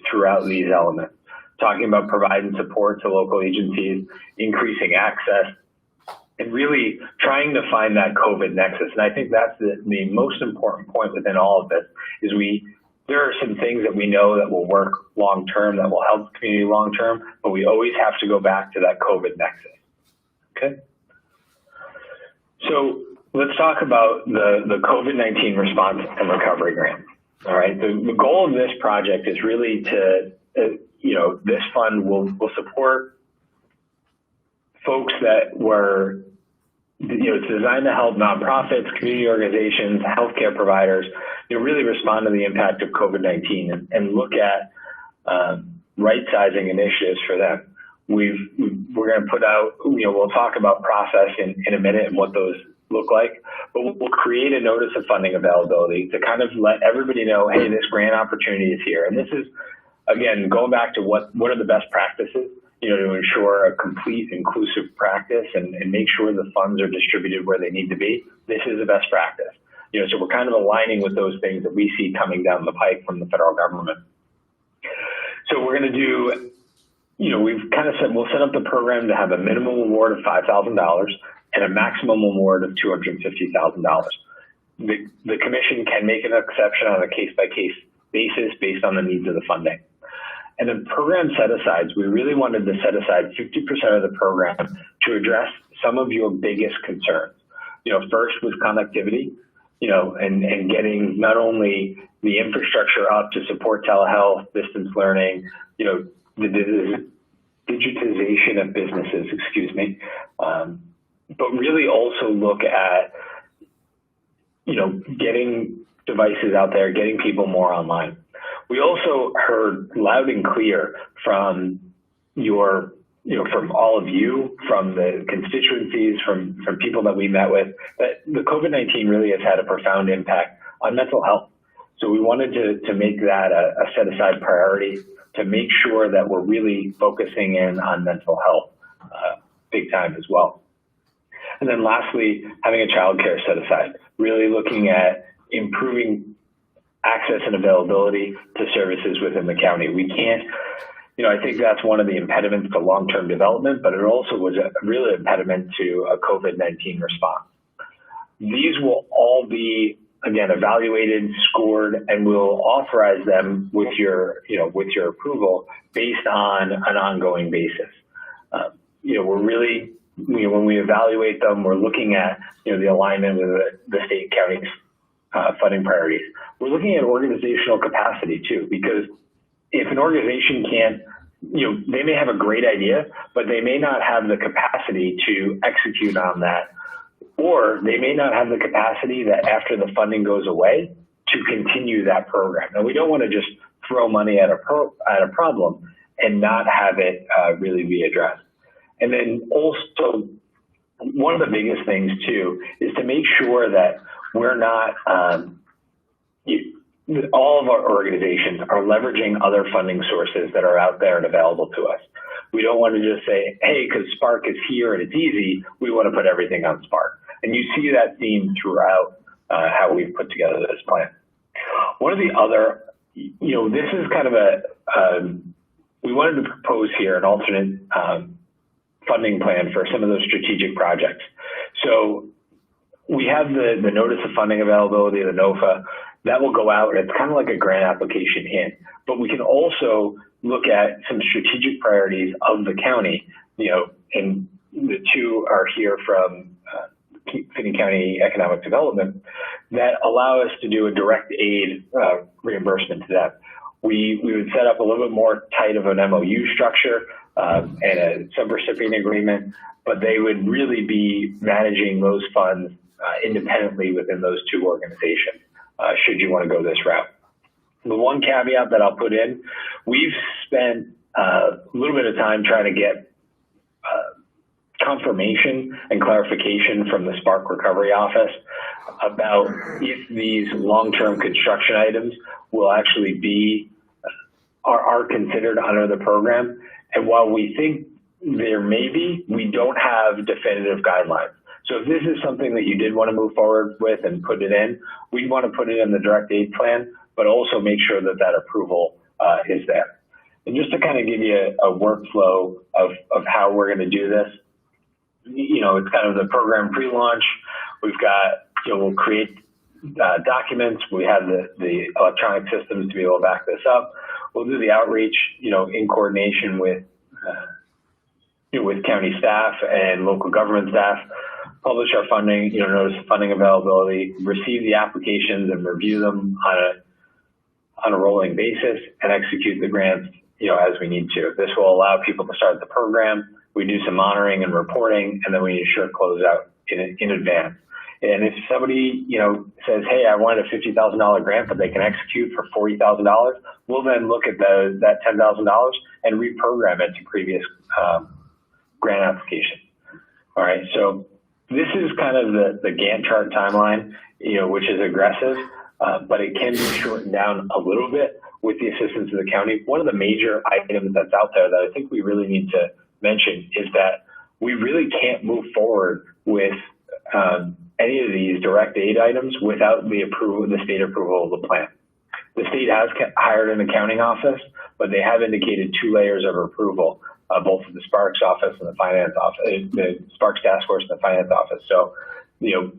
throughout these elements, talking about providing support to local agencies, increasing access, and really trying to find that COVID nexus. And I think that's the most important point within all of this is there are some things that we know that will work long-term, that will help the community long-term, but we always have to go back to that COVID nexus. Okay? So let's talk about the COVID-19 response and recovery grant. All right. The goal of this project is really to, this fund will support folks that were, it's designed to help nonprofits, community organizations, healthcare providers, really respond to the impact of COVID-19 and look at right-sizing initiatives for them. We're going to put out, we'll talk about process in a minute and what those look like, but we'll create a notice of funding availability to kind of let everybody know, hey, this grant opportunity is here. And this is, again, going back to what are the best practices, to ensure a complete inclusive practice and make sure the funds are distributed where they need to be. This is the best practice. So we're kind of aligning with those things that we see coming down the pike from the federal government. So we're going to do, we've kind of said we'll set up the program to have a minimum award of $5,000 and a maximum award of $250,000. The commission can make an exception on a case-by-case basis based on the needs of the funding. And the program set-asides, we really wanted to set aside 50% of the program to address some of your biggest concerns. First was connectivity, and getting not only the infrastructure up to support telehealth, distance learning, the digitization of businesses, but really also look at, getting devices out there, getting people more online. We also heard loud and clear from from all of you, from the constituencies, from people that we met with, that the COVID-19 really has had a profound impact on mental health. So we wanted to make that a set-aside priority to make sure that we're really focusing in on mental health big time as well. And then lastly, having a childcare set aside, really looking at improving access and availability to services within the county. We can't, I think that's one of the impediments to long-term development, but it also was a real impediment to a COVID-19 response. These will all be, again, evaluated, scored, and we'll authorize them with your approval based on an ongoing basis. We're really, when we evaluate them, we're looking at, the alignment with the state and county's funding priorities. We're looking at organizational capacity too, because if an organization can't, they may have a great idea, but they may not have the capacity to execute on that, or they may not have the capacity that after the funding goes away to continue that program. And we don't want to just throw money at a problem and not have it really be addressed. And then also, one of the biggest things too is to make sure that we're not, all of our organizations are leveraging other funding sources that are out there and available to us. We don't want to just say, hey, because Spark is here and it's easy, we want to put everything on Spark. And you see that theme throughout how we've put together this plan. One of the other, this is kind of we wanted to propose here an alternate funding plan for some of those strategic projects. So we have the notice of funding availability, the NOFA, that will go out, and it's kind of like a grant application hint. But we can also look at some strategic priorities of the county, and the two are here from Finney County Economic Development, that allow us to do a direct aid reimbursement to them. We would set up a little bit more tight of an MOU structure and a subrecipient agreement, but they would really be managing those funds independently within those two organizations, should you want to go this route. The one caveat that I'll put in, we've spent a little bit of time trying to get confirmation and clarification from the Spark Recovery Office about if these long-term construction items will actually be, are considered under the program. And while we think there may be, we don't have definitive guidelines. So if this is something that you did want to move forward with and put it in, we'd want to put it in the direct aid plan, but also make sure that that approval is there. And just to kind of give you a workflow of how we're going to do this, it's kind of the program pre-launch. We've got, we'll create documents. We have the electronic systems to be able to back this up. We'll do the outreach, in coordination with county staff and local government staff, publish our funding, notice of funding availability, receive the applications and review them on a rolling basis, and execute the grants, as we need to. This will allow people to start the program. We do some monitoring and reporting, and then we ensure closeout in advance. And if somebody, says, hey, I wanted a $50,000 grant, but they can execute for $40,000, we'll then look at that $10,000 and reprogram it to previous grant application. All right, so this is kind of the Gantt chart timeline, which is aggressive, but it can be shortened down a little bit with the assistance of the county. One of the major items that's out there that I think we really need to mention is that we really can't move forward with any of these direct aid items without the state approval of the plan. The state has hired an accounting office, but they have indicated 2 layers of approval, both the Sparks office and the finance office, the Sparks task force and the finance office. So,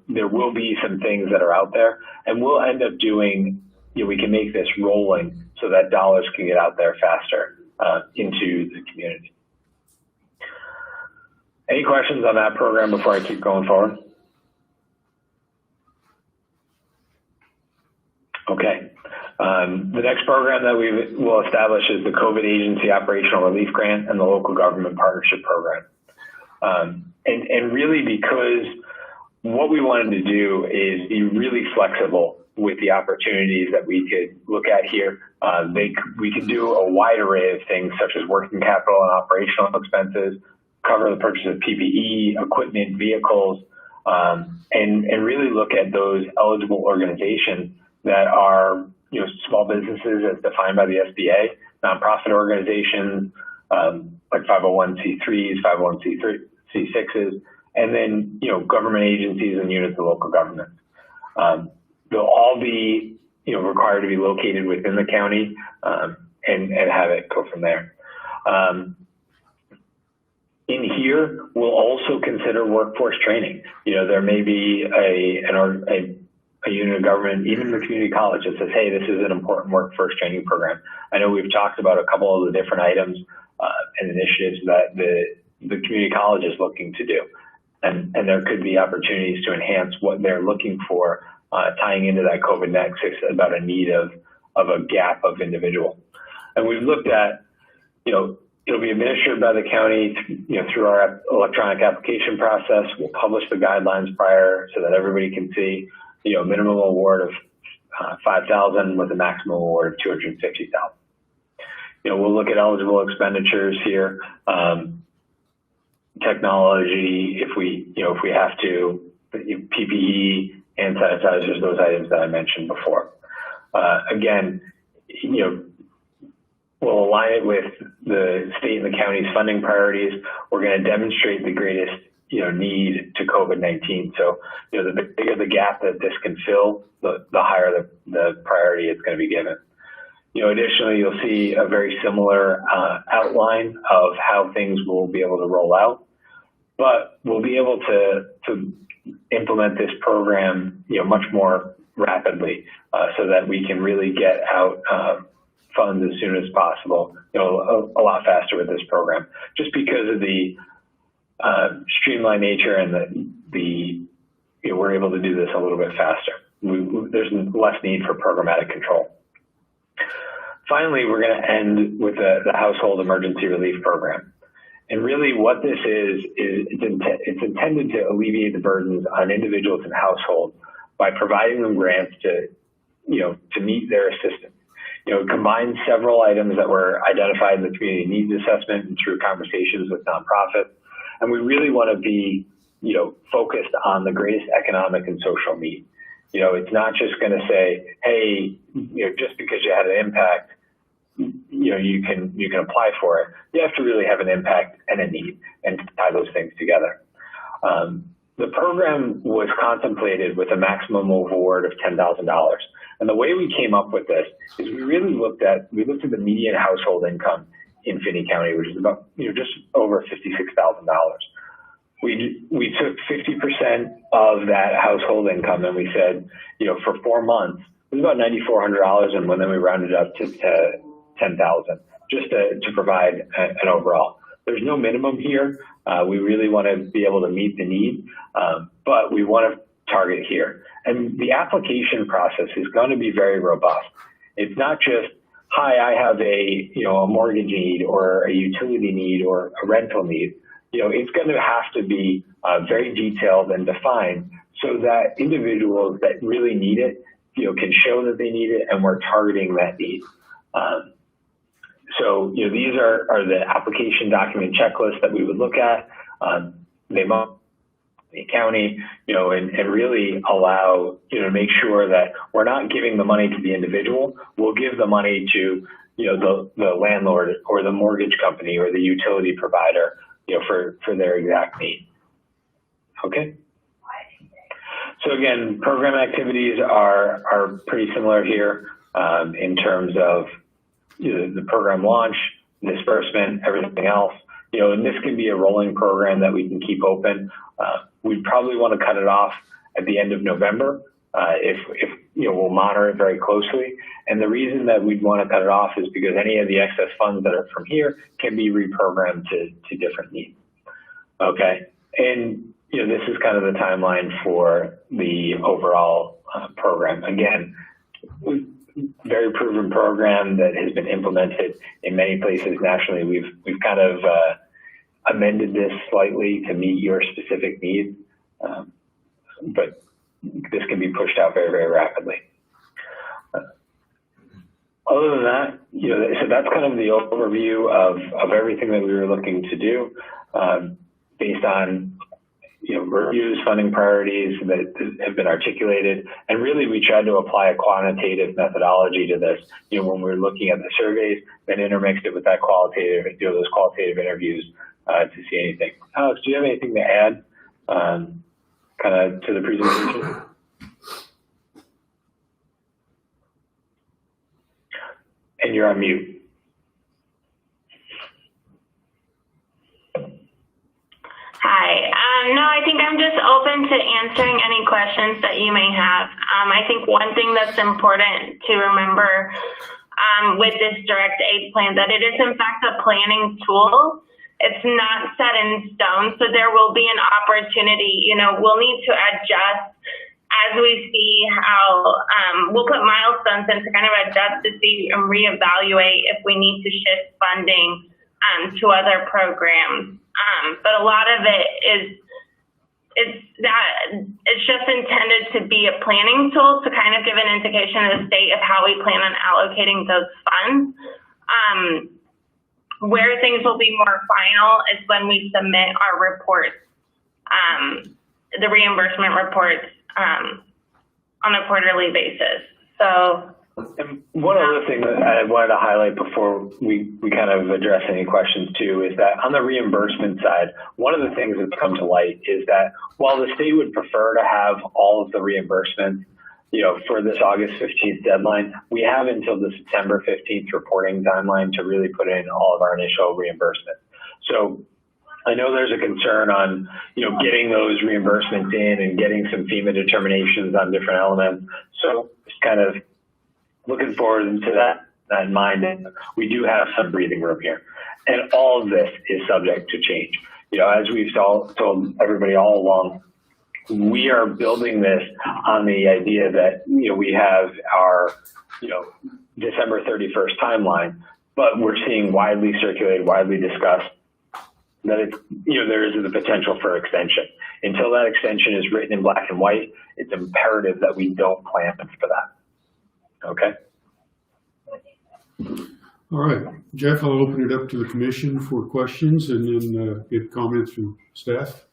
there will be some things that are out there, and we'll end up doing, we can make this rolling so that dollars can get out there faster into the community. Any questions on that program before I keep going forward? Okay. The next program that we will establish is the COVID Agency Operational Relief Grant and the Local Government Partnership Program. And really, because what we wanted to do is be really flexible with the opportunities that we could look at here. We could do a wide array of things, such as working capital and operational expenses, cover the purchase of PPE, equipment, vehicles, and really look at those eligible organizations that are, small businesses as defined by the SBA, nonprofit organizations, like 501c3s, 501c6s, and then, government agencies and units of local government. They'll all be, required to be located within the county, and have it go from there. In here, we'll also consider workforce training. There may be a unit of government, even the community college, that says, hey, this is an important workforce training program. I know we've talked about a couple of the different items and initiatives that the community college is looking to do. And there could be opportunities to enhance what they're looking for, tying into that COVID nexus about a need of a gap of individual. And we've looked at, it'll be administered by the county, through our electronic application process. We'll publish the guidelines prior so that everybody can see, minimum award of $5,000 with a maximum award of $250,000. We'll look at eligible expenditures here, technology, if we have to, PPE, hand sanitizers, those items that I mentioned before. Again, we'll align it with the state and the county's funding priorities. We're going to demonstrate the greatest, need to COVID-19. So, the bigger the gap that this can fill, the higher the priority it's going to be given. Additionally, you'll see a very similar outline of how things will be able to roll out, but we'll be able to implement this program, much more rapidly, so that we can really get out funds as soon as possible, a lot faster with this program, just because of the streamlined nature and we're able to do this a little bit faster. There's less need for programmatic control. Finally, we're going to end with the Household Emergency Relief Program. And really what this is it's intended to alleviate the burdens on individuals and households by providing them grants to meet their assistance. It combines several items that were identified in the community needs assessment and through conversations with nonprofits. And we really want to be, focused on the greatest economic and social need. It's not just going to say, hey, just because you had an impact, you can apply for it. You have to really have an impact and a need and tie those things together. The program was contemplated with a maximum award of $10,000. And the way we came up with this is we looked at the median household income in Finney County, which is about, just over $56,000. We took 50% of that household income and we said, for 4 months, it was about $9,400, and then we rounded up to $10,000, just to provide an overall. There's no minimum here. We really want to be able to meet the need, but we want to target here. And the application process is going to be very robust. It's not just, hi, I have a mortgage need or a utility need or a rental need. It's going to have to be very detailed and defined so that individuals that really need it, can show that they need it, and we're targeting that need. So, these are the application document checklists that we would look at. They must the county, and really allow, to make sure that we're not giving the money to the individual. We'll give the money to, the landlord or the mortgage company or the utility provider, for their exact need. Okay. So again, program activities are pretty similar here, in terms of, the program launch, disbursement, everything else. And this can be a rolling program that we can keep open. We'd probably want to cut it off at the end of November, if we'll monitor it very closely. And the reason that we'd want to cut it off is because any of the excess funds that are from here can be reprogrammed to different needs. Okay. And, this is kind of the timeline for the overall program. Again, very proven program that has been implemented in many places nationally. We've kind of amended this slightly to meet your specific needs, but this can be pushed out very, very rapidly. Other than that, so that's kind of the overview of everything that we were looking to do, based on reviews, funding priorities that have been articulated. And really, we tried to apply a quantitative methodology to this, when we were looking at the surveys, then intermixed it with that qualitative, those qualitative interviews to see anything. Alex, do you have anything to add kind of to the presentation? And you're on mute. Hi. No, I think I'm just open to answering any questions that you may have. I think one thing that's important to remember with this direct aid plan, that it is in fact a planning tool. It's not set in stone, so there will be an opportunity. We'll need to adjust as we see how we'll put milestones in to kind of adjust to see and reevaluate if we need to shift funding to other programs. But a lot of it it's just intended to be a planning tool to kind of give an indication to the state of how we plan on allocating those funds. Where things will be more final is when we submit our reports, the reimbursement reports on a quarterly basis. So. And one other thing that I wanted to highlight before we kind of address any questions too is that on the reimbursement side, one of the things that's come to light is that while the state would prefer to have all of the reimbursement, for this August 15th deadline, we have until the September 15th reporting timeline to really put in all of our initial reimbursement. So I know there's a concern on, getting those reimbursements in and getting some FEMA determinations on different elements. So just kind of looking forward to that in mind. We do have some breathing room here. And all of this is subject to change. As we've told everybody all along, we are building this on the idea that, we have our, December 31st timeline, but we're seeing widely circulated, widely discussed that it's, there is the potential for extension. Until that extension is written in black and white, it's imperative that we don't plan for that. Okay. All right, Jeff, I'll open it up to the commission for questions and then get comments from staff.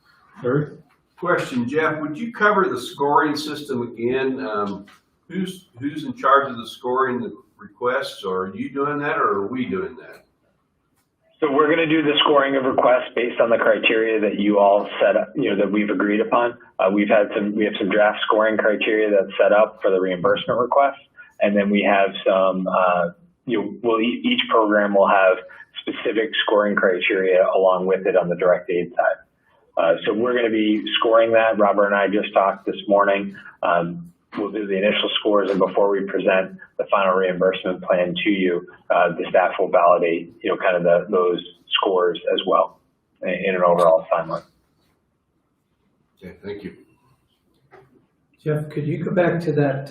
Eric? Question, Jeff, would you cover the scoring system again? Who's in charge of the scoring the requests? Or are you doing that or are we doing that? So we're going to do the scoring of requests based on the criteria that you all set up, that we've agreed upon. We have some draft scoring criteria that's set up for the reimbursement requests. And then we have some, each program will have specific scoring criteria along with it on the direct aid side. So we're going to be scoring that. Robert and I just talked this morning. We'll do the initial scores, and before we present the final reimbursement plan to you, the staff will validate, kind of those scores as well in an overall timeline. Okay, thank you. Jeff, could you go back to that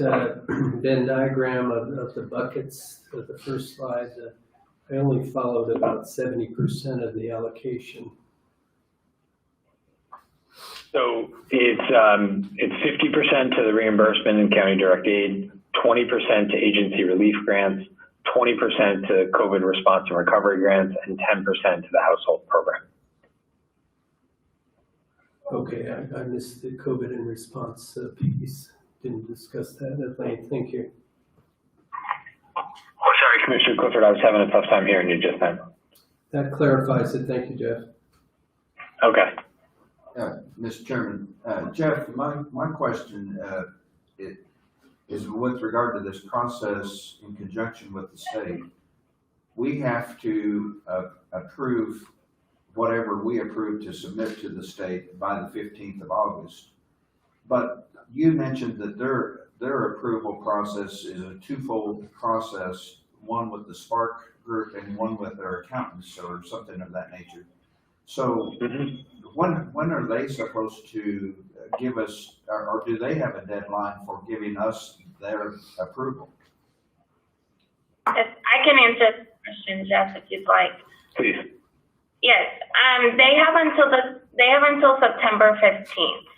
Venn diagram of the buckets of the first slide? I only followed about 70% of the allocation. So it's 50% to the reimbursement and county direct aid, 20% to agency relief grants, 20% to COVID response and recovery grants, and 10% to the household program. Okay, I missed the COVID and response piece. Didn't discuss that at length. Thank you. Oh, sorry, Commissioner Clifford, I was having a tough time hearing you just then. That clarifies it. Thank you, Jeff. Okay. Mr. Chairman, Jeff, my question is with regard to this process in conjunction with the state. We have to approve whatever we approve to submit to the state by the 15th of August. But you mentioned that their approval process is a twofold process, one with the Spark group and one with their accountants or something of that nature. So when are they supposed to give us, or do they have a deadline for giving us their approval? If I can answer this question, Jeff, if you'd like. Please. Yes, they have until September 15th.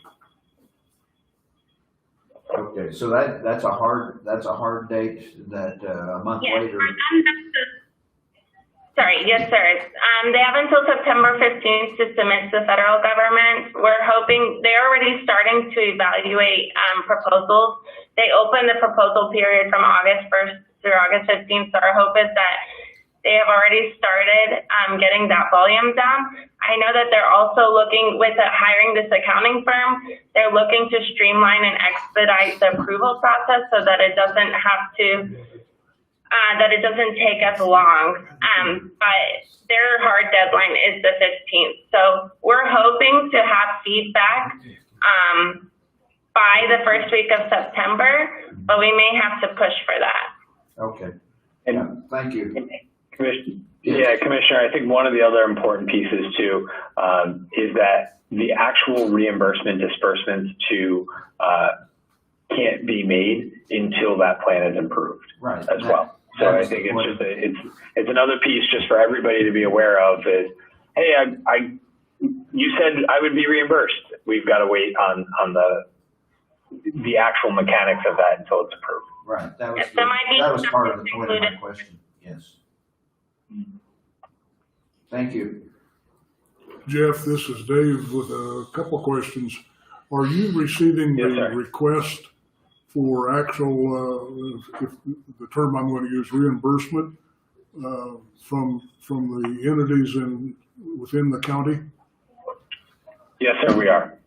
Okay, so that's a hard date that a month later. Sorry, yes, sir. They have until September 15th to submit to the federal government. We're hoping they're already starting to evaluate proposals. They open the proposal period from August 1st through August 15th. So our hope is that they have already started getting that volume down. I know that they're also looking with hiring this accounting firm. They're looking to streamline and expedite the approval process so that it doesn't have to, that it doesn't take as long. But their hard deadline is the 15th. So we're hoping to have feedback by the first week of September, but we may have to push for that. Okay, And thank you. Commissioner, I think one of the other important pieces too is that the actual reimbursement disbursements can't be made until that plan is improved as well. So I think it's just it's another piece just for everybody to be aware of is, hey, you said I would be reimbursed. We've got to wait on the actual mechanics of that until it's approved. Right, that Yes, there might be was part of the point of my included. question, yes. Thank you. Jeff, this is Dave with a couple of questions. Are you receiving Yes, the sir. request for actual, if the term I'm going to use, reimbursement from the entities within the county? Yes, sir, we are.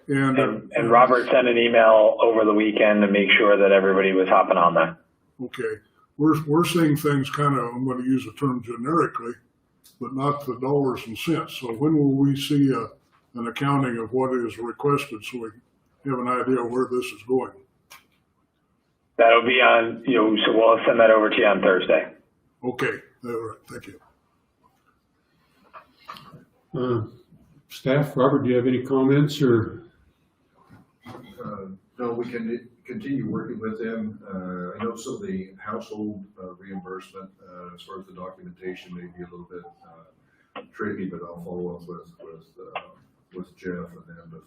And Robert sent an email over the weekend to make sure that everybody was hopping on that. Okay, we're seeing things kind of, I'm going to use the term generically, but not the dollars and cents. So when will we see an accounting of what is requested so we have an idea where this is going? That'll be on, so we'll send that over to you on Thursday. Okay, all right, thank you. Staff, Robert, do you have any comments or? No, we can continue working with them. I know some of the household reimbursement, as far as the documentation, may be a little bit tricky, but I'll follow up with Jeff and them to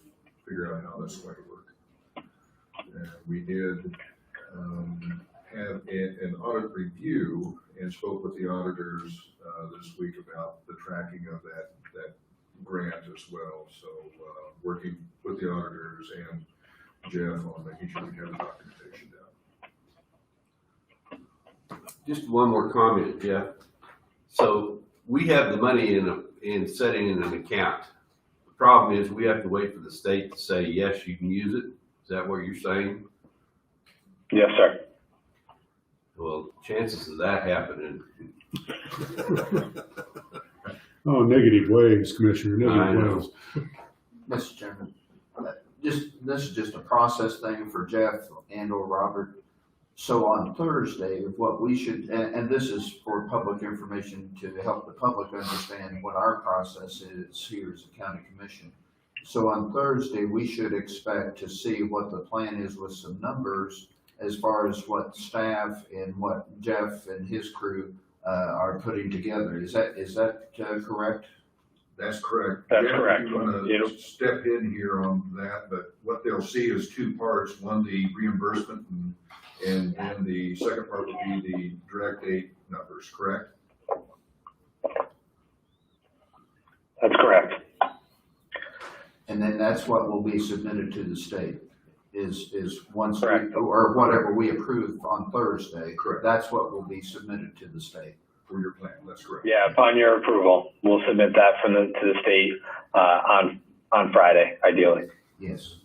figure out how that's going to work. We did have an audit review and spoke with the auditors this week about the tracking of that grant as well. So working with the auditors and Jeff on making sure we have the documentation down. Just one more comment, Jeff. So we have the money in setting in an account. The problem is we have to wait for the state to say, yes, you can use it. Is that what you're saying? Yes, sir. Well, chances of that happening. Oh, negative ways, Commissioner, I negative know. ways. Mr. Chairman, this is just a process thing for Jeff and or Robert. So on Thursday, what we should, and this is for public information to help the public understand what our process is here as a county commission. So on Thursday, we should expect to see what the plan is with some numbers as far as what staff and what Jeff and his crew are putting together. Is that correct? That's correct. That's Jeff, correct. You want to step in here on that, but what they'll see is two parts. One, the reimbursement, and then the second part would be the direct aid numbers, correct? That's correct. And then that's what will be submitted to the state is once, Correct. or whatever we approve on Thursday. Correct. That's what will be submitted to the state. For your plan, that's correct. Yeah, upon your approval, we'll submit that to the state on Friday, ideally. Yes.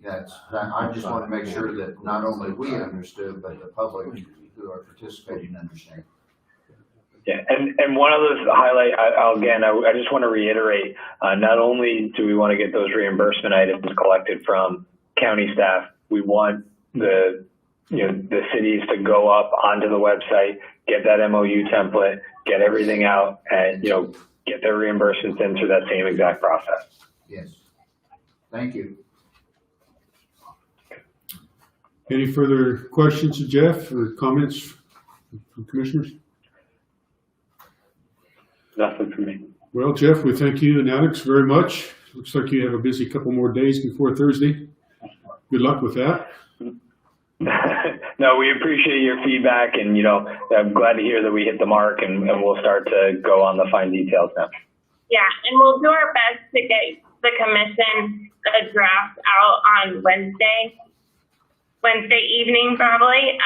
I just want to make sure that not only we understood, but the public who are participating understand. Yeah, and one other highlight, I just want to reiterate, not only do we want to get those reimbursement items collected from county staff, we want the cities to go up onto the website, get that MOU template, get everything out, and, get their reimbursements in through that same exact process. Yes. Thank you. Any further questions of Jeff or comments from commissioners? Nothing for me. Well, Jeff, we thank you and Alex very much. Looks like you have a busy couple more days before Thursday. Good luck with that. No, we appreciate your feedback, and I'm glad to hear that we hit the mark, and we'll start to go on the fine details now. Yeah, and we'll do our best to get the commission a draft out on Wednesday evening probably,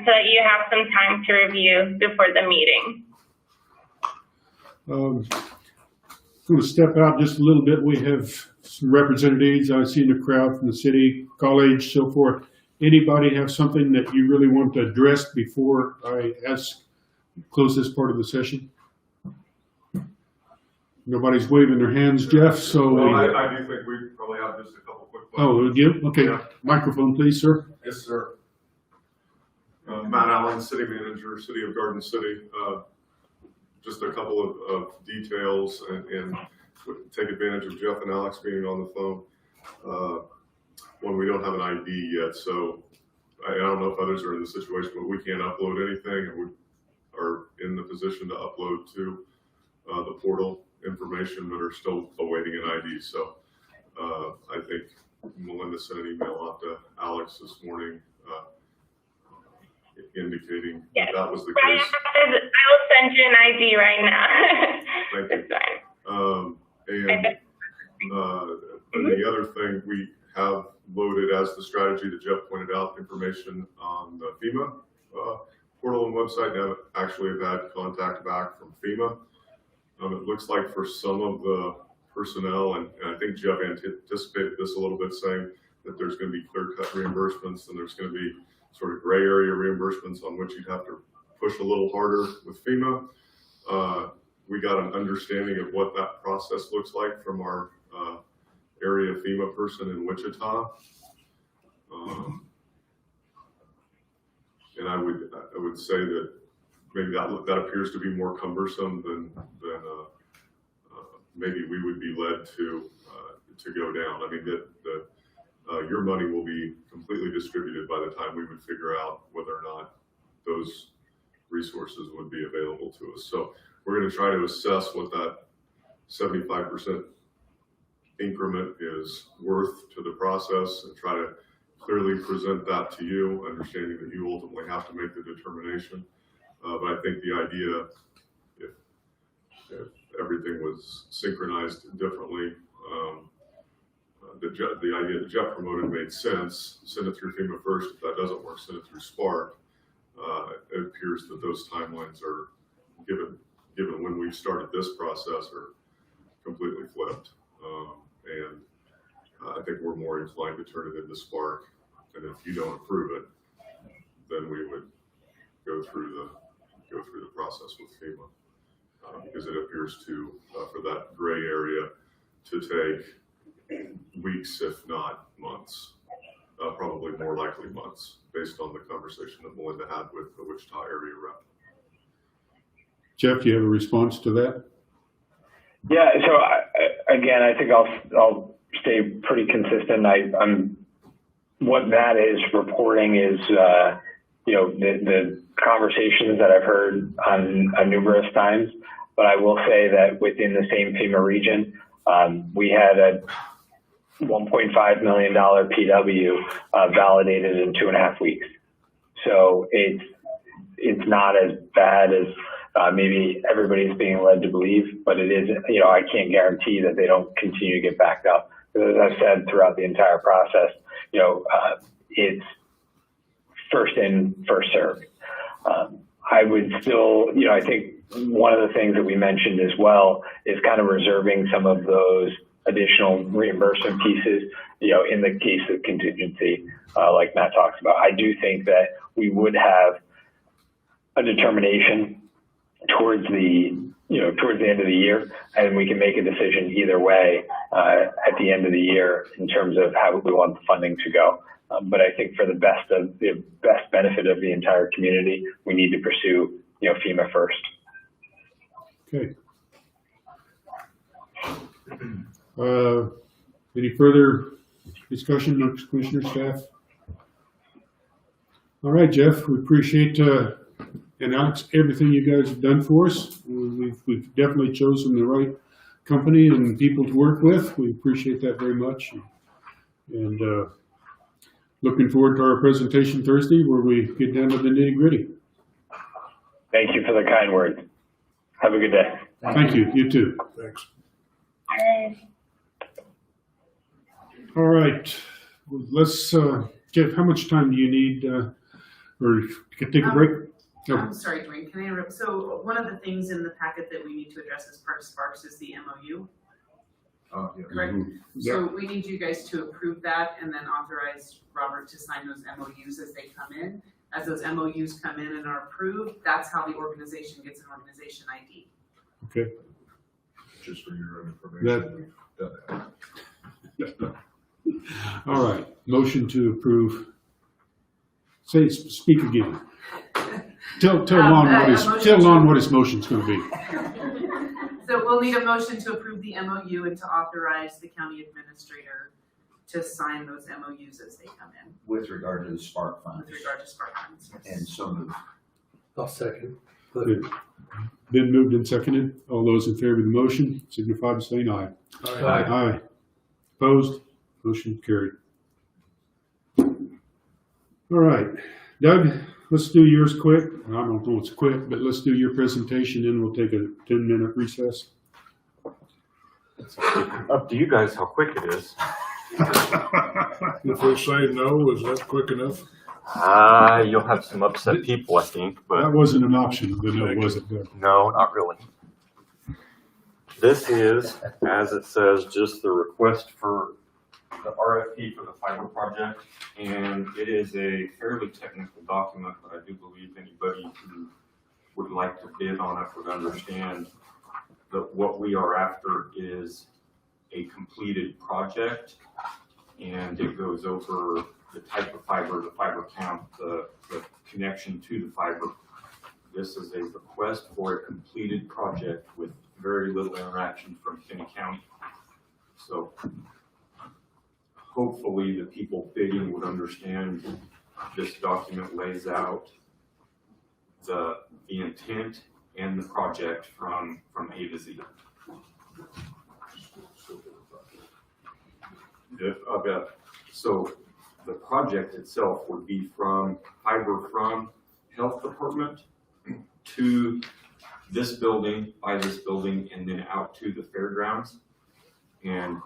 so that you have some time to review before the meeting. going to step out just a little bit. We have some representatives I see in the crowd from the city, college, so forth. Anybody have something that you really want to address before I close this part of the session? Nobody's waving their hands, Jeff, so. Well, I do think we probably have just a couple quick questions. Oh, would you? Okay. Yeah. Microphone, please, sir. Yes, sir. Matt Allen, City Manager, City of Garden City. Just a couple of details and take advantage of Jeff and Alex being on the phone. When we don't have an ID yet, so I don't know if others are in the situation, but we can't upload anything, and we are in the position to upload to the portal information, but are still awaiting an ID. So I think Melinda sent an email out to Alex this morning indicating that was the case. I will send you an ID right now. Thank you. And the other thing, we have loaded as the strategy that Jeff pointed out, information on the FEMA portal and website. Now, actually have had contact back from FEMA. It looks like for some of the personnel, and I think Jeff anticipated this a little bit, saying that there's going to be clear-cut reimbursements and there's going to be sort of gray area reimbursements on which you'd have to push a little harder with FEMA. We got an understanding of what that process looks like from our area FEMA person in Wichita. And I would say that maybe that appears to be more cumbersome than maybe we would be led to go down. I mean, your money will be completely distributed by the time we would figure out whether or not those resources would be available to us. So we're going to try to assess what that 75% increment is worth to the process and try to clearly present that to you, understanding that you ultimately have to make the determination. But I think the idea, if everything was synchronized differently, the idea that Jeff promoted made sense. Send it through FEMA first. If that doesn't work, send it through Spark. It appears that those timelines are, given when we started this process, are completely flipped. And I think we're more inclined to turn it into Spark. And if you don't approve it, then we would go through the process with FEMA, because it appears to for that gray area to take weeks, if not months, probably more likely months, based on the conversation that Melinda had with the Wichita area rep. Jeff, do you have a response to that? Yeah. So I think I'll stay pretty consistent. I'm what that is reporting is the conversations that I've heard on numerous times. But I will say that within the same FEMA region, we had a $1.5 million PW validated in 2.5 weeks. So it's not as bad as maybe everybody's being led to believe, but it is, I can't guarantee that they don't continue to get backed up. Because as I've said throughout the entire process, it's first in, first served. I would still, I think one of the things that we mentioned as well is kind of reserving some of those additional reimbursement pieces, in the case of contingency, like Matt talks about. I do think that we would have a determination towards the end of the year, and we can make a decision either way at the end of the year in terms of how we want the funding to go. But I think for the best benefit of the entire community, we need to pursue, FEMA first. Okay. Any further discussion amongst commissioner staff? All right, Jeff, we appreciate and Alex, everything you guys have done for us. We've definitely chosen the right company and people to work with. We appreciate that very much. And looking forward to our presentation Thursday where we get down to the nitty-gritty. Thank you for the kind words. Have a good day. Thank you. You too. Thanks. All right. Let's, Jeff, how much time do you need, or you can take a break? Oh. I'm sorry, Dwayne, can I interrupt? So one of the things in the packet that we need to address as part of Sparks is the MOU, Yeah. correct? So we need you guys to approve that and then authorize Robert to sign those MOUs as they come in. As those MOUs come in and are approved, that's how the organization gets an organization ID. Okay. Just for your information, we've done that. All right, motion to approve. Speak again. Tell Lon what his motion's gonna be. So we'll need a motion to approve the MOU and to authorize the county administrator to sign those MOUs as they come in With regard to the Spark funds. with regard to Spark funds. And so moved. I'll second. Good. Been moved and seconded. All those in favor of the motion signify by saying aye. Aye. Opposed? Motion carried. All right, Doug, let's do yours quick. I don't know if it's quick, but let's do your presentation, then we'll take a 10-minute recess. Up to you guys how quick it is. If we say no, is that quick enough? You'll have some upset people, I think, but That wasn't an option, but no, was it, Doug? no, not really. This is, as it says, just the request for the RFP for the fiber project, and it is a fairly technical document, but I do believe anybody who would like to bid on it would understand that what we are after is a completed project, and it goes over the type of fiber, the fiber count, the connection to the fiber. This is a request for a completed project with very little interaction from Finney County. So hopefully the people bidding would understand this document lays out the intent and the project from A to Z. So the project itself would be from fiber from health department to this building, by this building, and then out to the fairgrounds. And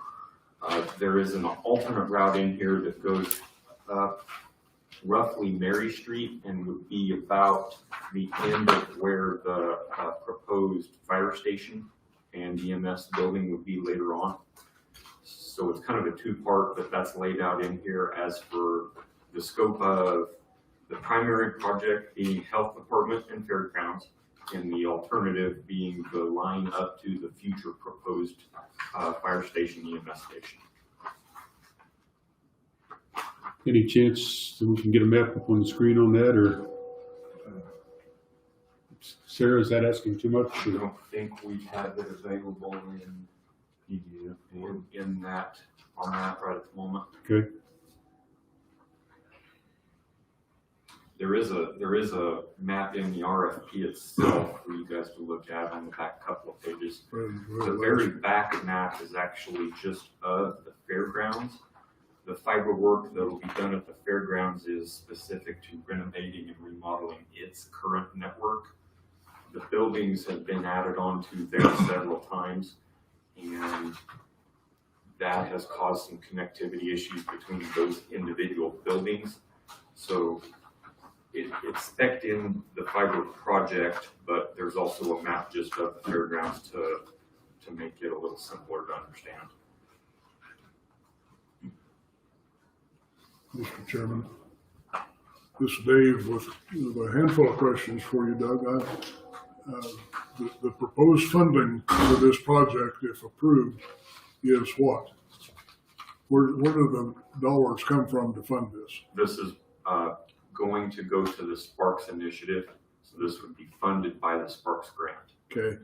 there is an alternate route in here that goes up roughly Mary Street and would be about the end of where the proposed fire station and EMS building would be later on. So it's kind of a two-part, but that's laid out in here as for the scope of the primary project being health department and fairgrounds, and the alternative being the line up to the future proposed fire station, EMS station. Any chance that we can get a map up on the screen on that, or Sarah, is that asking too much? I don't think we have it available in PDF in that, on that right at the moment. Okay. There is a map in the RFP itself for you guys to look at on the back couple of pages. The very back map is actually just of the fairgrounds. The fiber work that will be done at the fairgrounds is specific to renovating and remodeling its current network. The buildings have been added onto there several times, and that has caused some connectivity issues between those individual buildings. So it's spec'd in the fiber project, but there's also a map just of the fairgrounds to make it a little simpler to understand. Mr. Chairman, this is Dave with a handful of questions for you, Doug. The proposed funding for this project, if approved, is what? Where do the dollars come from to fund this? This is going to go to the Sparks initiative, so this would be funded by the Sparks grant. Okay,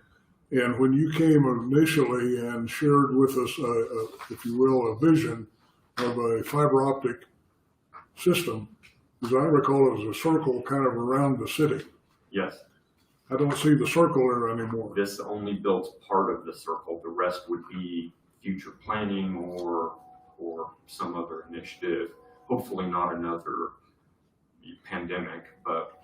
and when you came initially and shared with us, if you will, a vision of a fiber optic system, as I recall, it was a circle kind of around the city. Yes. I don't see the circle there anymore. This only builds part of the circle. The rest would be future planning or some other initiative. Hopefully not another pandemic, but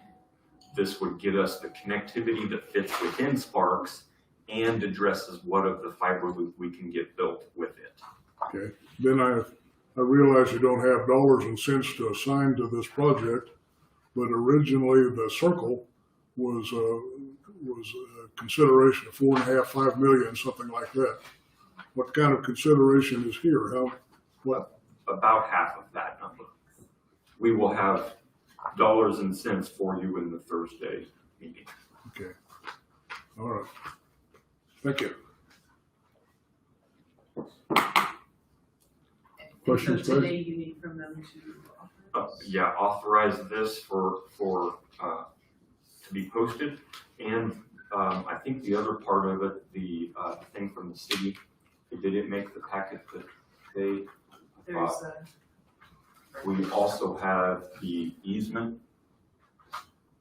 this would get us the connectivity that fits within Sparks and addresses what of the fiber loop we can get built with it. Okay, then I realize you don't have dollars and cents to assign to this project, but originally the circle was consideration of 4.5, 5 million, something like that. What kind of consideration is here? What? About half of that number. We will have dollars and cents for you in the Thursday meeting. Okay. All right. Thank you. Questions, So guys? today you need from them to authorize? Yeah, authorize this for to be posted. And I think the other part of it, the thing from the city, did it make the packet that they, There's a. we also have the easement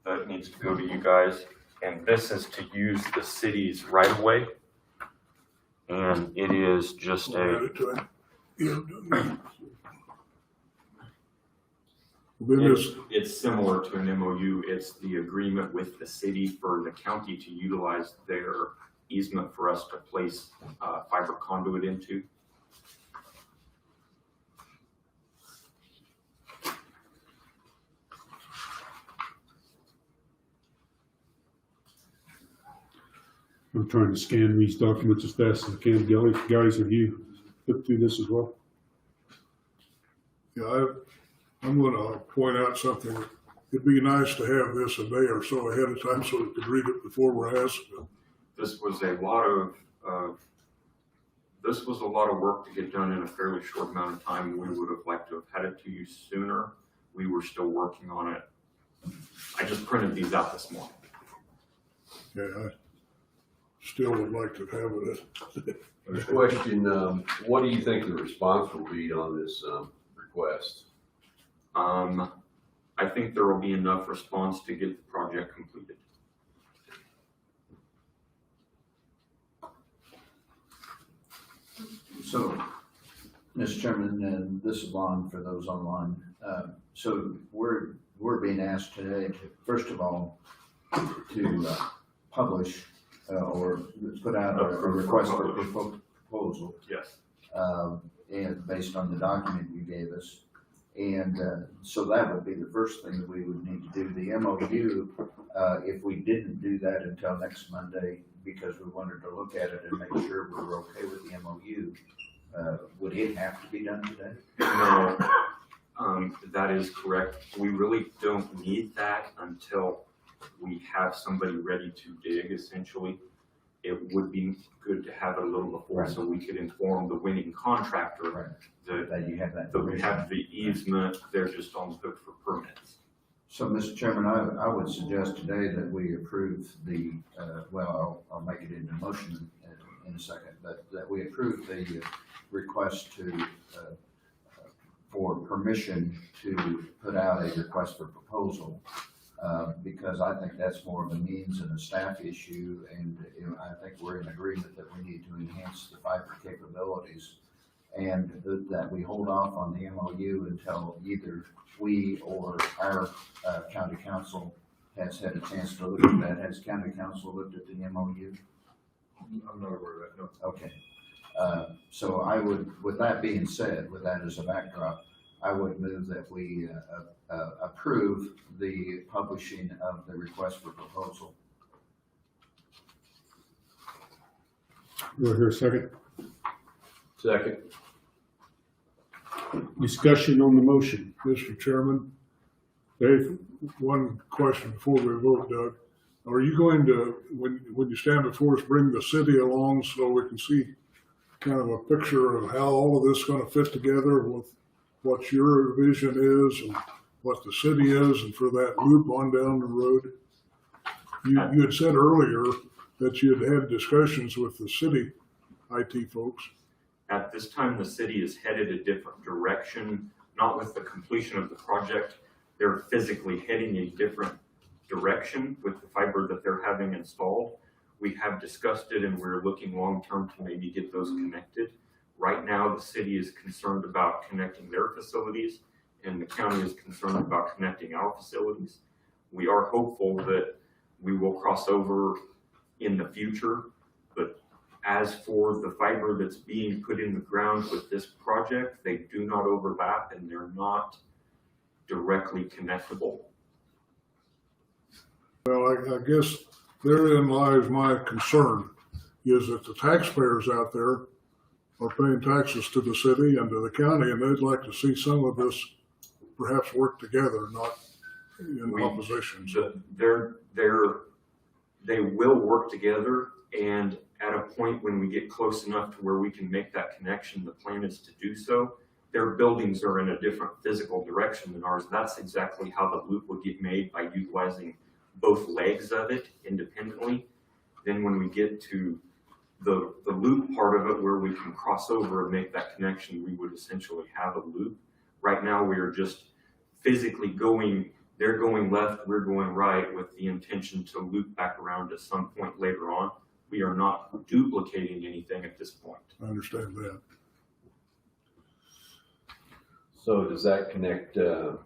that needs to go to you guys. And this is to use the city's right of way. And it is just Then there's, it's similar to an MOU. It's the agreement with the city for the county to utilize their easement for us to place fiber conduit into. I'm trying to scan these documents as fast as I can. Guys, have you looked through this as well? yeah, I'm gonna point out something. It'd be nice to have this a day or so ahead of time so we could read it before we're asked. This was a lot of work to get done in a fairly short amount of time. We would have liked to have had it to you sooner. We were still working on it. I just printed these out this morning. Yeah, I still would like to have it. Question, what do you think the response will be on this, request? I think there will be enough response to get the project completed. So, Mr. Chairman, and this is Lon for those online. So we're being asked today to, first of all, to publish or put out a request for proposal. Yes. And based on the document you gave us. And so that would be the first thing that we would need to do. The MOU, if we didn't do that until next Monday, because we wanted to look at it and make sure we were okay with the MOU, would it have to be done today? No, that is correct. We really don't need that until we have somebody ready to dig, essentially. It would be good to have it a little before, so we could inform the winning contractor That you have that. that we have the easement, they're just on the hook for permits. So, Mr. Chairman, I would suggest today that we approve the, I'll make it into motion in a second, but that we approve the request to, for permission to put out a request for proposal, because I think that's more of a means and a staff issue, and I think we're in agreement that we need to enhance the fiber capabilities, and that we hold off on the MOU until either we or our county council has had a chance to look at that. Has county council looked at the MOU? I'm not aware of that, no. Okay. So I would, with that being said, with that as a backdrop, I would move that we approve the publishing of the request for proposal. Do I hear a second? Second. Discussion on the motion. Mr. Chairman, Dave? one question before we vote, Doug. Are you going to, when you stand before us, bring the city along so we can see kind of a picture of how all of this is going to fit together with what your vision is and what the city is, and for that loop on down the road? You had said earlier that you had had discussions with the city IT folks. At this time, the city is headed a different direction, not with the completion of the project. They're physically heading a different direction with the fiber that they're having installed. We have discussed it and we're looking long-term to maybe get those connected. Right now, the city is concerned about connecting their facilities and the county is concerned about connecting our facilities. We are hopeful that we will cross over in the future, but as for the fiber that's being put in the ground with this project, they do not overlap and they're not directly connectable. Well, I guess therein lies my concern, is that the taxpayers out there are paying taxes to the city and to the county, and they'd like to see some of this perhaps work together, not in opposition. So They will work together, and at a point when we get close enough to where we can make that connection, the plan is to do so. Their buildings are in a different physical direction than ours. That's exactly how the loop would get made, by utilizing both legs of it independently. Then when we get to the loop part of it, where we can cross over and make that connection, we would essentially have a loop. Right now, we are just physically going, they're going left, we're going right, with the intention to loop back around at some point later on. We are not duplicating anything at this point. I understand that. So does that connect,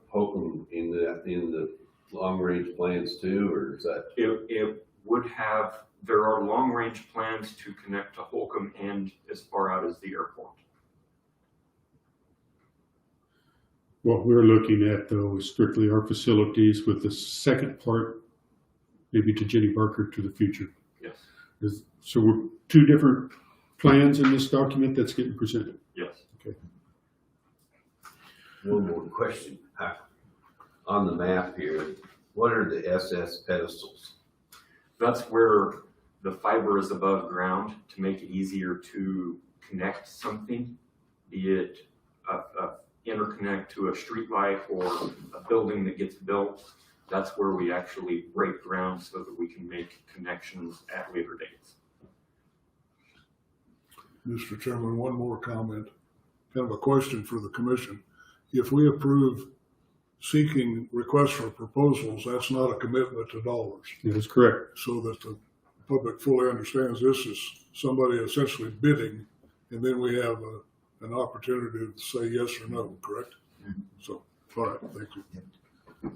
Holcomb in the long-range plans too, or is that? It would have, there are long-range plans to connect to Holcomb and as far out as the airport. What we're looking at, though, is strictly our facilities, with the second part maybe to Jenny Barker to the future. Yes. So we're two different plans in this document that's getting presented. Yes. Okay. One more question. On the map here, what are the SS pedestals? That's where the fiber is above ground to make it easier to connect something, be it a interconnect to a street light or a building that gets built. That's where we actually break ground so that we can make connections at later dates. Mr. Chairman, one more comment, kind of a question for the commission. If we approve seeking requests for proposals, that's not a commitment to dollars. That is correct. So that the public fully understands, this is somebody essentially bidding, and then we have an opportunity to say yes or no, correct? So, all right, thank you.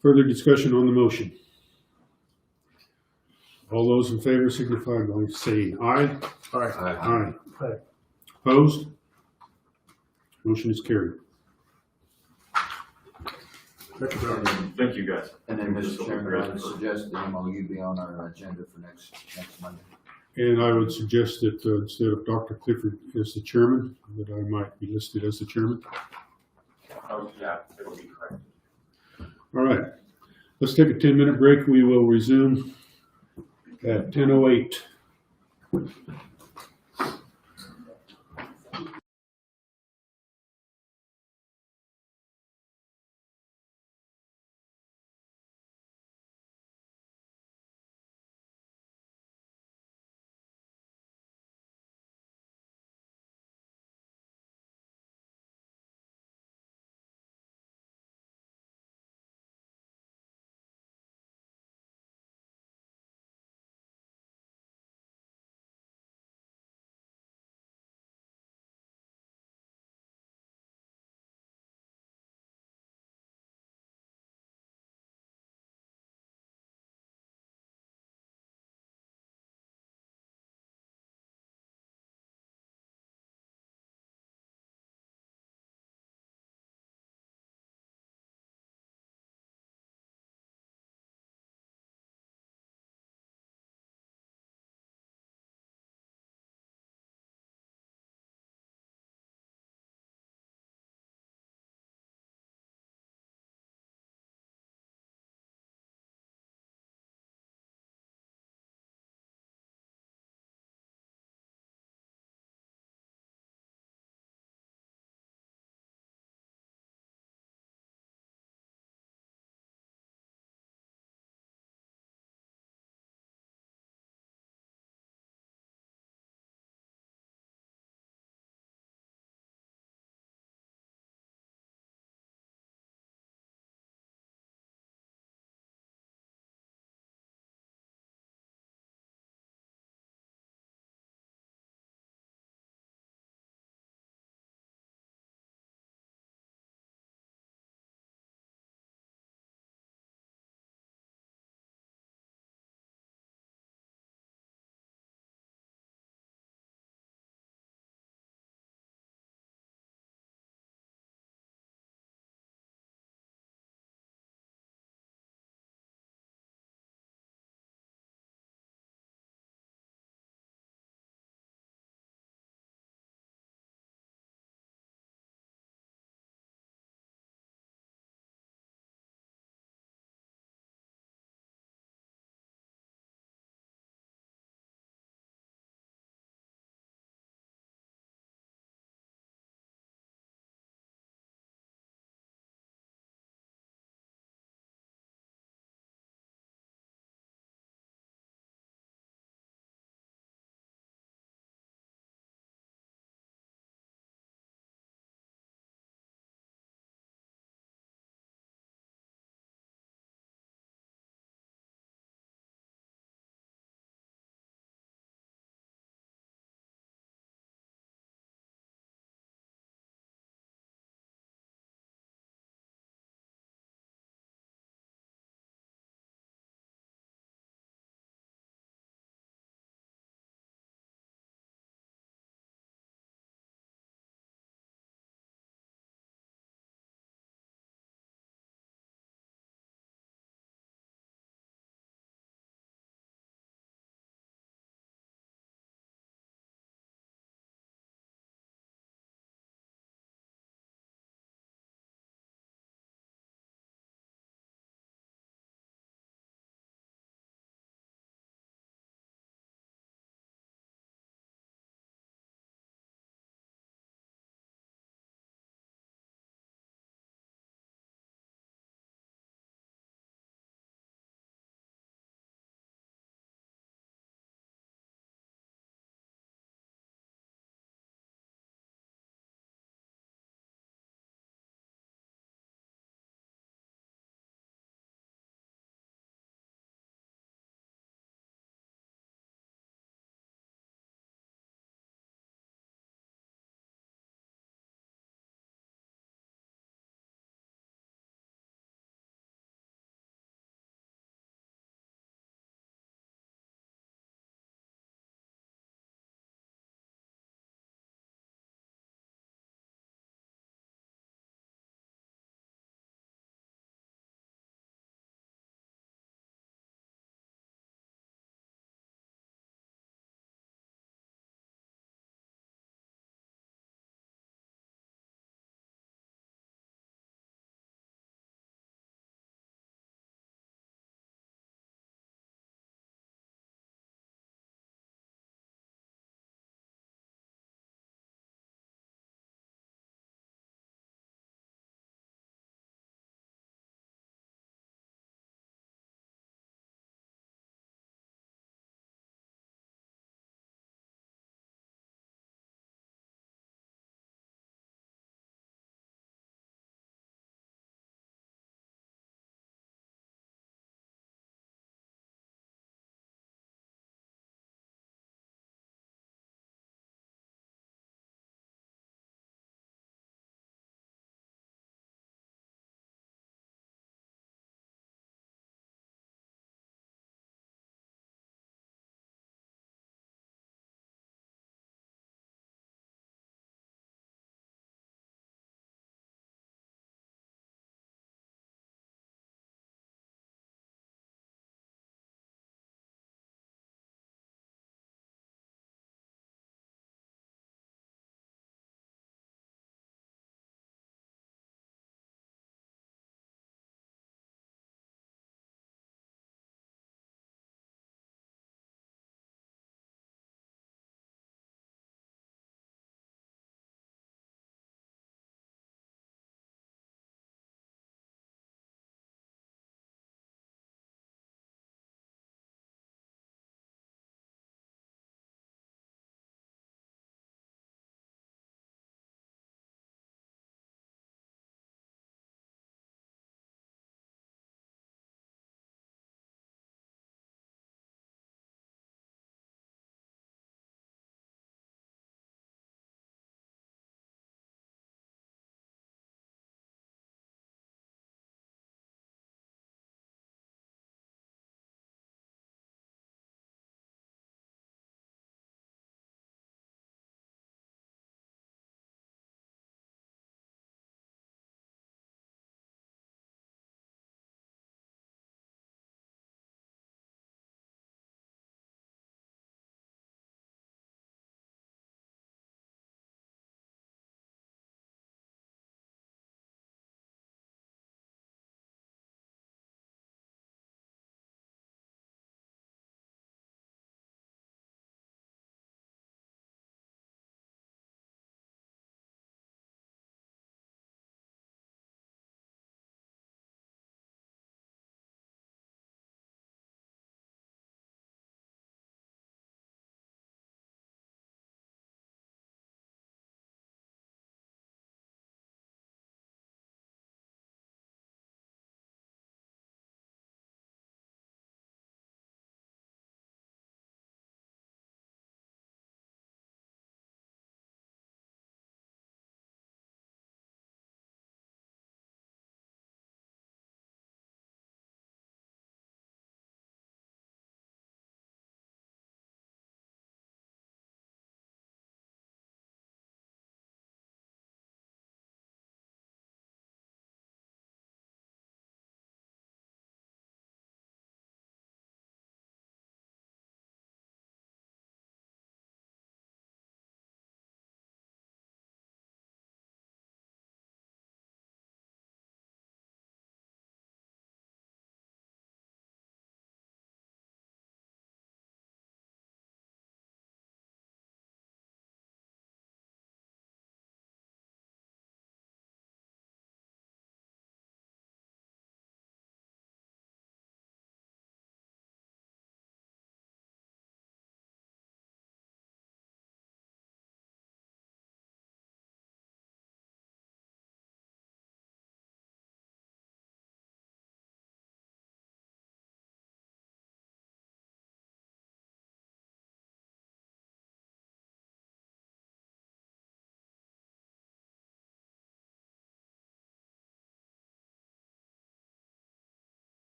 Further discussion on the motion? All those in favor signify by saying aye. Aye. Aye. Opposed? Motion is carried. Thank you, Doctor. Thank you, guys. And then, Mr. Chairman, I would suggest the MOU be on our agenda for next Monday. And I would suggest that instead of Dr. Clifford as the chairman, that I might be listed as the chairman. Oh, yeah, it'll be correct. All right, let's take a 10-minute break. We will resume at 10:08.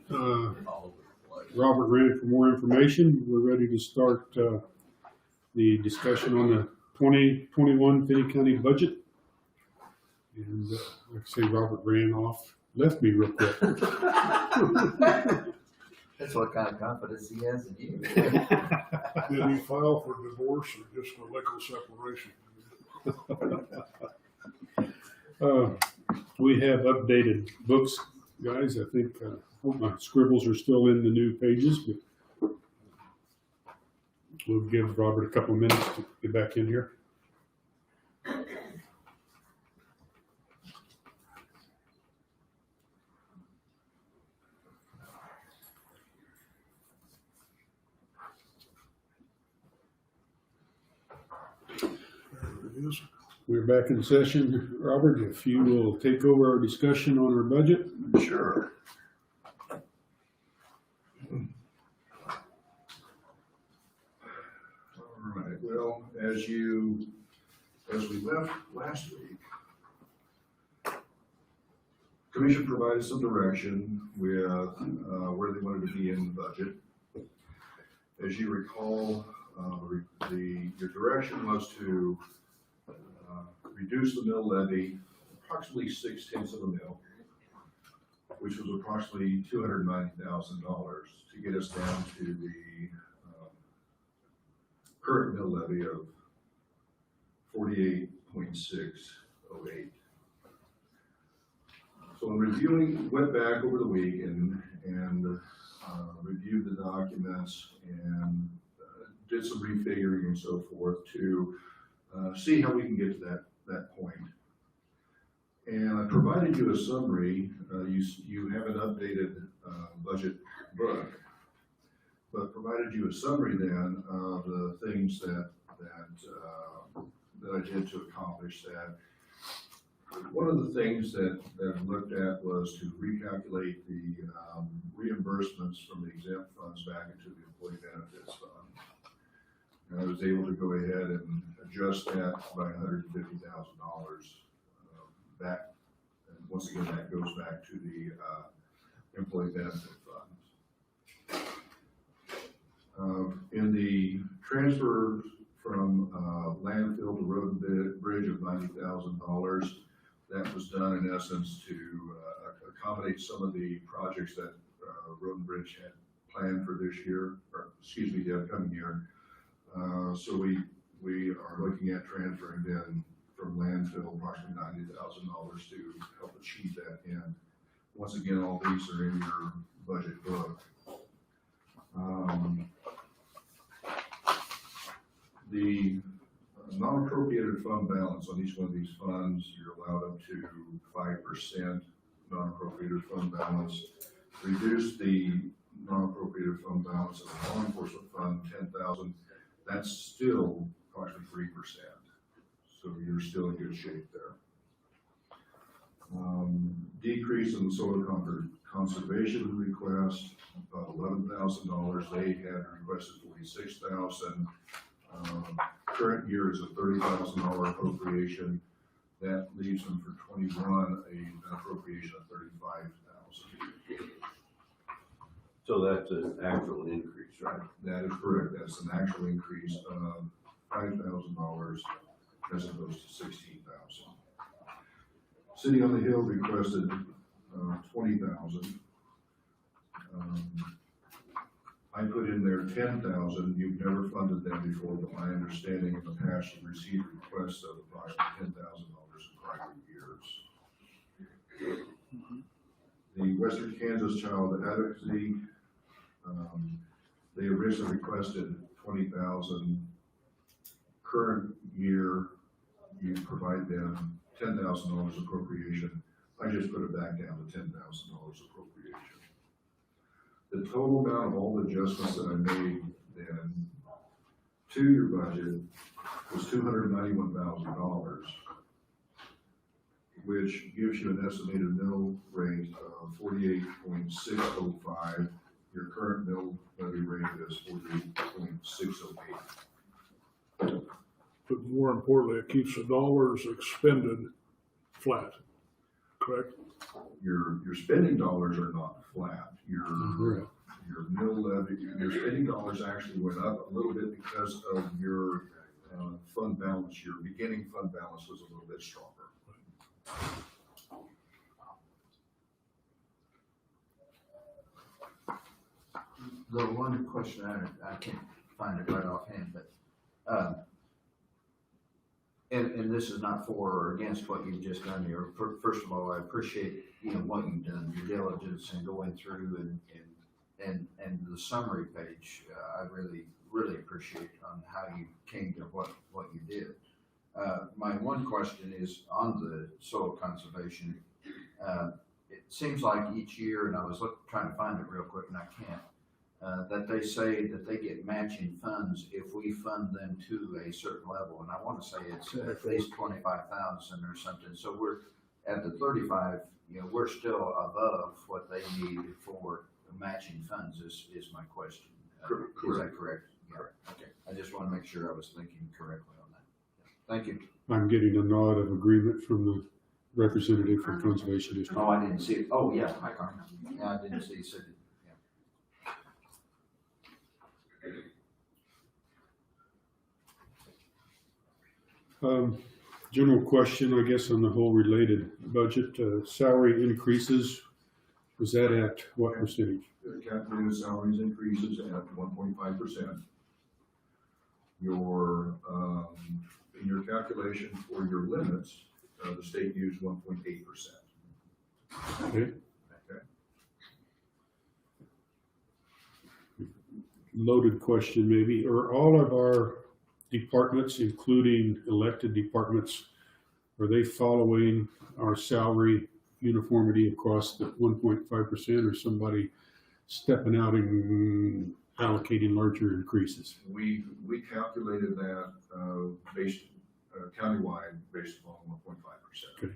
Robert ran for more information. We're ready to start the discussion on the 2021 Finney County budget. And like I say, Robert ran off, left me real quick. That's what kind of confidence he has in you. Did he file for divorce or just for legal separation? We have updated books, guys. I think my scribbles are still in the new pages, but we'll give Robert a couple of minutes to get back in here. We're back in session. Robert, if you will take over our discussion on our budget. Sure. All right, well, as we left last week, Commission provided some direction with where they wanted to be in the budget. As you recall, your direction was to reduce the mill levy approximately 0.6 of a mil, which was approximately $290,000 to get us down to the current mill levy of 48.608. So in reviewing, went back over the week and reviewed the documents and did some refiguring and so forth to see how we can get to that point. And I provided you a summary. You have an updated budget book, but provided you a summary then of the things that I did to accomplish that. One of the things that I looked at was to recalculate the reimbursements from the exempt funds back into the employee benefits fund. And I was able to go ahead and adjust that by $150,000 back. And once again, that goes back to the employee benefit funds. In the transfer from landfill to road and bridge of $90,000, that was done in essence to accommodate some of the projects that Road and Bridge had planned for this year, or excuse me, the upcoming year. So we are looking at transferring then from landfill approximately $90,000 to help achieve that end. Once again, all these are in your budget book. The non-appropriated fund balance on each one of these funds, you're allowed up to 5% non-appropriated fund balance. Reduce the non-appropriated fund balance of the law enforcement fund, 10,000. That's still approximately 3%. So you're still in good shape there. Decrease in the soil conservation request, about $11,000. They had requested $46,000. Current year is a $30,000 appropriation. That leaves them for 21 an appropriation of $35,000. So that's an actual increase, right? That is correct. That's an actual increase of $5,000 as opposed to $16,000. City on the Hill requested $20,000. I put in there $10,000. You've never funded them before, but my understanding in the past, you received requests of approximately $10,000 in prior years. The Western Kansas Child Advocacy, they originally requested $20,000. Current year, you provide them $10,000 appropriation. I just put it back down to $10,000 appropriation. The total amount of all the adjustments that I made then to your budget was $291,000, which gives you an estimated mill rate of 48.605. Your current mill levy rate is 48.608. But more importantly, it keeps the dollars expended flat, correct? your spending dollars are not flat. Correct. Your mill levy, your spending dollars actually went up a little bit because of your fund balance. Your beginning fund balance was a little bit stronger. The one question I can't find it right offhand, but, and this is not for or against what you've just done here. First of all, I appreciate, what you've done, your diligence in going through and the summary page. I really, really appreciate on how you came to what you did. My one question is on the soil conservation. It seems like each year, and I was trying to find it real quick and I can't, that they say that they get matching funds if we fund them to a certain level. And I want to say it's at least 25,000 or something. So we're at the 35, we're still above what they need for matching funds is my question. Is that correct? Yeah. Okay. I just want to make sure I was thinking correctly on that. Thank you. I'm getting a nod of agreement from the representative from Conservation District. Oh, I didn't see it. Oh, yeah, hi, Carmen. Yeah, I didn't see it. General question, I guess, on the whole related budget, salary increases, was that at what percentage? The calculated salaries increases at 1.5%. Your, in your calculation for your limits, the state used 1.8%. Okay. Loaded question maybe, are all of our departments, including elected departments, are they following our salary uniformity across the 1.5%, or somebody stepping out and allocating larger increases? We calculated that based countywide based upon 1.5%. Okay.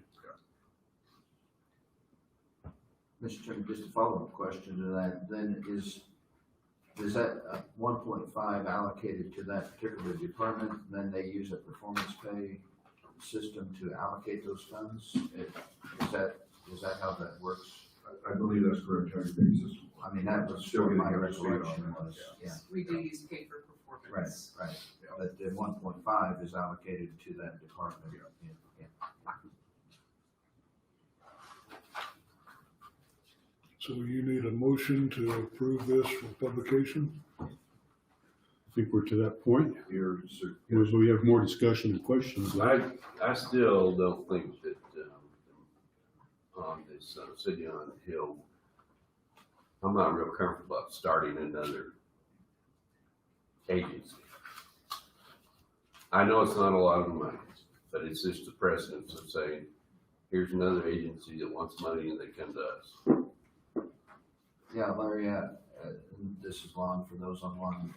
Mr. Chairman, just a follow-up question to that, then is that 1.5 allocated to that particular department, then they use a performance pay system to allocate those funds? Is that how that works? I believe that's correct, County Pay System. I mean, that was Still what my getting up to speed on recollection that, was, yeah. We do use pay for performance. Right. But the 1.5 is allocated to that department. Yeah. So you need a motion to approve this for publication? I think we're to that point. Here's As we have more discussion and questions. I still don't think that, on this City on the Hill, I'm not real comfortable about starting another agency. I know it's not a lot of money, but it's just the precedence of saying, here's another agency that wants money and they come to us. Yeah, Larry, this is Lon for those online.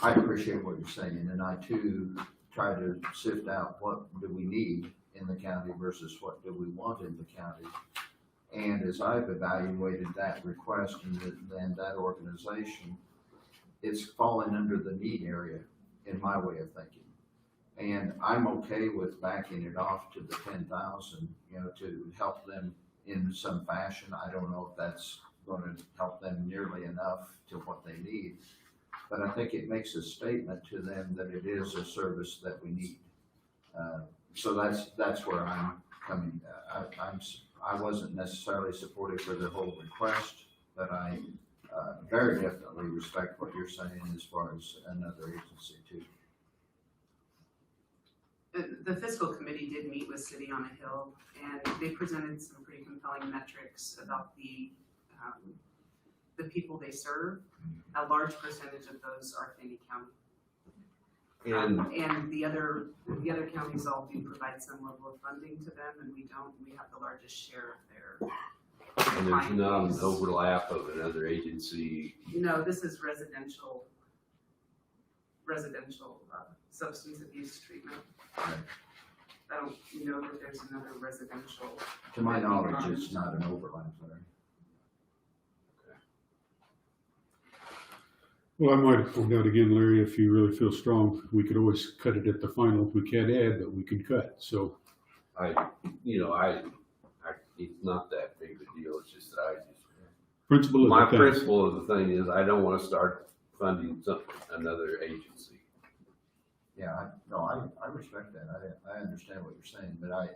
I appreciate what you're saying, and I too try to sift out what do we need in the county versus what do we want in the county. And as I've evaluated that request and then that organization, it's fallen under the need area in my way of thinking. And I'm okay with backing it off to the 10,000, to help them in some fashion. I don't know if that's going to help them nearly enough to what they need, but I think it makes a statement to them that it is a service that we need. So that's where I'm coming. I wasn't necessarily supportive for the whole request, but I very definitely respect what you're saying as far as another agency too. The fiscal committee did meet with City on a Hill, and they presented some pretty compelling metrics about the people they serve. A large percentage of those are Fannin County. And the other counties all do provide some level of funding to them, and we don't. We have the largest share of their. And there's not an overlap of another agency. No, this is residential substance abuse treatment. Right. I don't know that there's another residential. To my knowledge, it's not an overlap there. Well, I might point out again, Larry, if you really feel strong, we could always cut it at the final. We can't add, but we can cut. So I it's not that big of a deal, it's just that I just. Principle of My the thing. principle of the thing is I don't wanna start funding another agency. Yeah, I respect that. I understand what you're saying, but I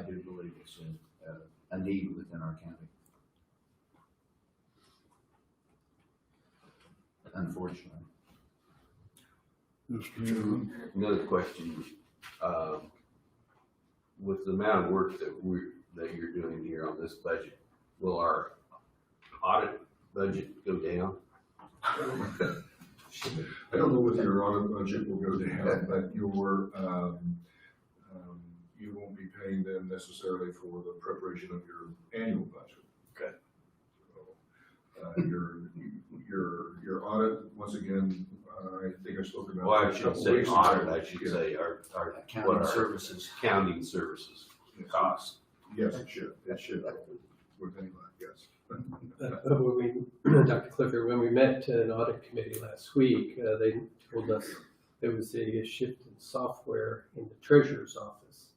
do believe it's a need within our county. Unfortunately. Mr. Chairman. Another question, with the amount of work that you're doing here on this budget, will our audit budget go down? I don't know whether your audit budget will go down, but you won't be paying them necessarily for the preparation of your annual budget. Okay. So, your audit, once again, I think I spoke about. Well, I that a should couple say weeks ago. audit, I should Yeah. say our Accounting services. Accounting services costs. Yes, it should, with anybody, yes. Dr. Clifford, when we met an audit committee last week, they told us there was a shift in software in the treasurer's office.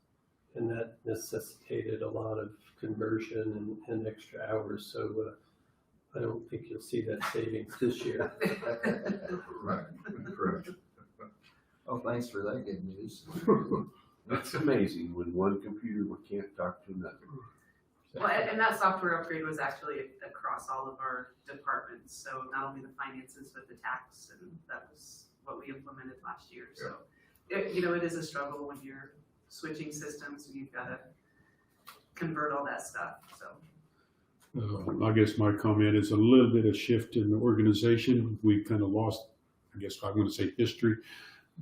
And that necessitated a lot of conversion and extra hours, so I don't think you'll see that savings this year. Right, correct. Oh, thanks for that good news. It's amazing when one computer we can't talk to another. Well, and that software upgrade was actually across all of our departments, so not only the finances, but the tax, and that was what we implemented last year, so. It is a struggle when you're switching systems and you've gotta convert all that stuff, so. I guess my comment is a little bit of shift in the organization. We kind of lost, I guess I'm going to say history.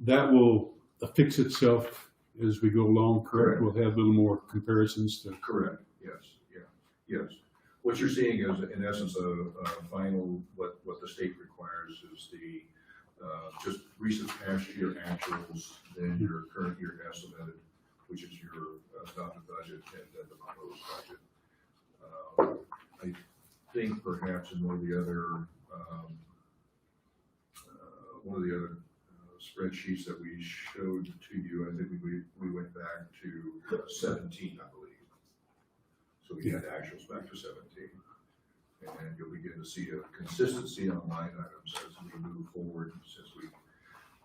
That will fix itself as we go along, correct? We'll have a little more comparisons to. Correct, yes, yes. What you're seeing is, in essence, a final, what the state requires is the, just recent past year actuals, then your current year estimated, which is your adopted budget, and then the proposed budget. I think perhaps in one of the other spreadsheets that we showed to you, I think we went back to 17, I believe. So we had actuals back to 17. And you'll begin to see a consistency on line items as we move forward, since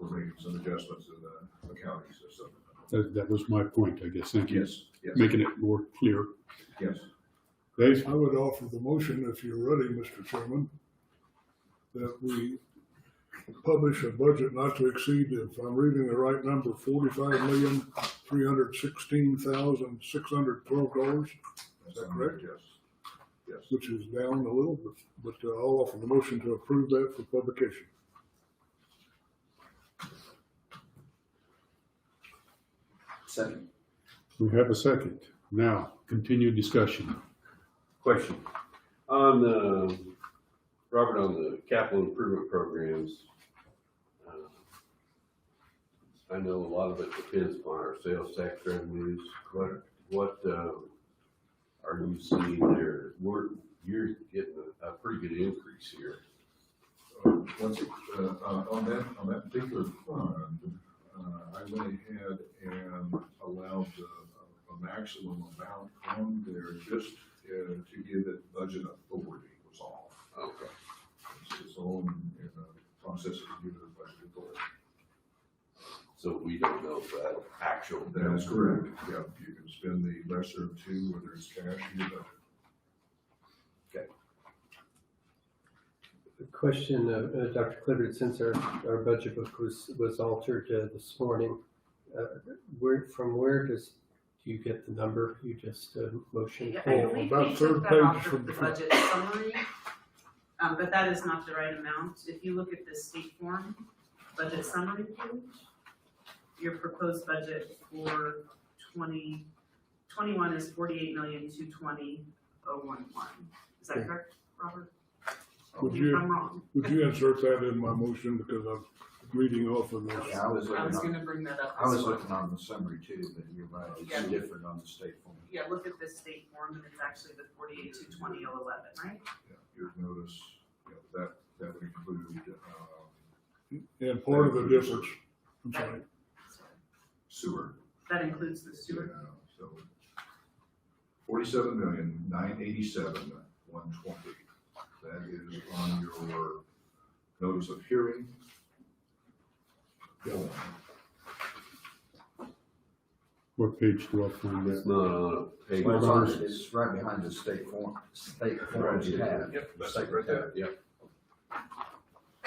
we're making some adjustments in the accounting system. That was my point, I guess. Thank you. Yes, yes. Making it more clear. Yes. Dave? I would offer the motion, if you're ready, Mr. Chairman, that we publish a budget not to exceed, if I'm reading the right number, $45,316,612. Is that correct? Yes. Yes. Which is down a little, but I'll offer the motion to approve that for publication. Second. We have a second. Now, continued discussion. Question, on Robert, on the capital improvement programs, I know a lot of it depends upon our sales tax revenues. What are you seeing there? You're getting a pretty good increase here. On that particular fund, I went ahead and allowed a maximum amount on there just to give it budget authority was all. Okay. It's all in the process of giving it budget authority. So we don't know if that actual. That is correct. Yeah, you can spend the lesser of two, whether it's cash or your budget. Okay. The question, Dr. Clifford, since our budget book was altered this morning, from where do you get the number you just motioned? Yeah, for? I believe about we third took that page off from of the the front. budget summary, but that is not the right amount. If you look at the state form budget summary page, your proposed budget for 2021 is $48,220,011. Is that correct, Robert? Would If you, I'm wrong. would you insert that in my motion, because I'm reading off of this? Yeah, I was gonna bring that up. I was looking on the summary too, but you're right, Yeah. it's different on the state form. Yeah, look at this state form, and it's actually the 48,220,011, right? Yeah, you'll notice, that would include, And part of the difference, I'm sorry, sewer. That includes the sewer. Yeah, so $47,987,120. That is on your notice of hearing. What page do I find It's that? not on a page. Well, it's right behind the state form you have. Yep, that's it right there. Yep.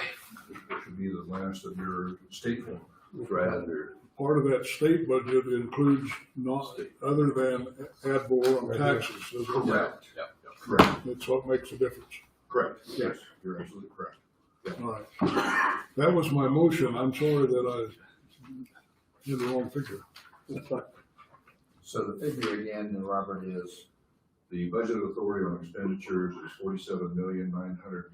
It should be the last of your state form. It's right under. Part of that state budget includes not, other than ad valorem taxes, isn't it? Correct. Yep. Correct. That's what makes a difference. Correct. Yes, you're absolutely correct. All right. That was my motion. I'm sorry that I did the wrong figure. So the figure again, Robert, is The budget authority on expenditures is $47,987,120.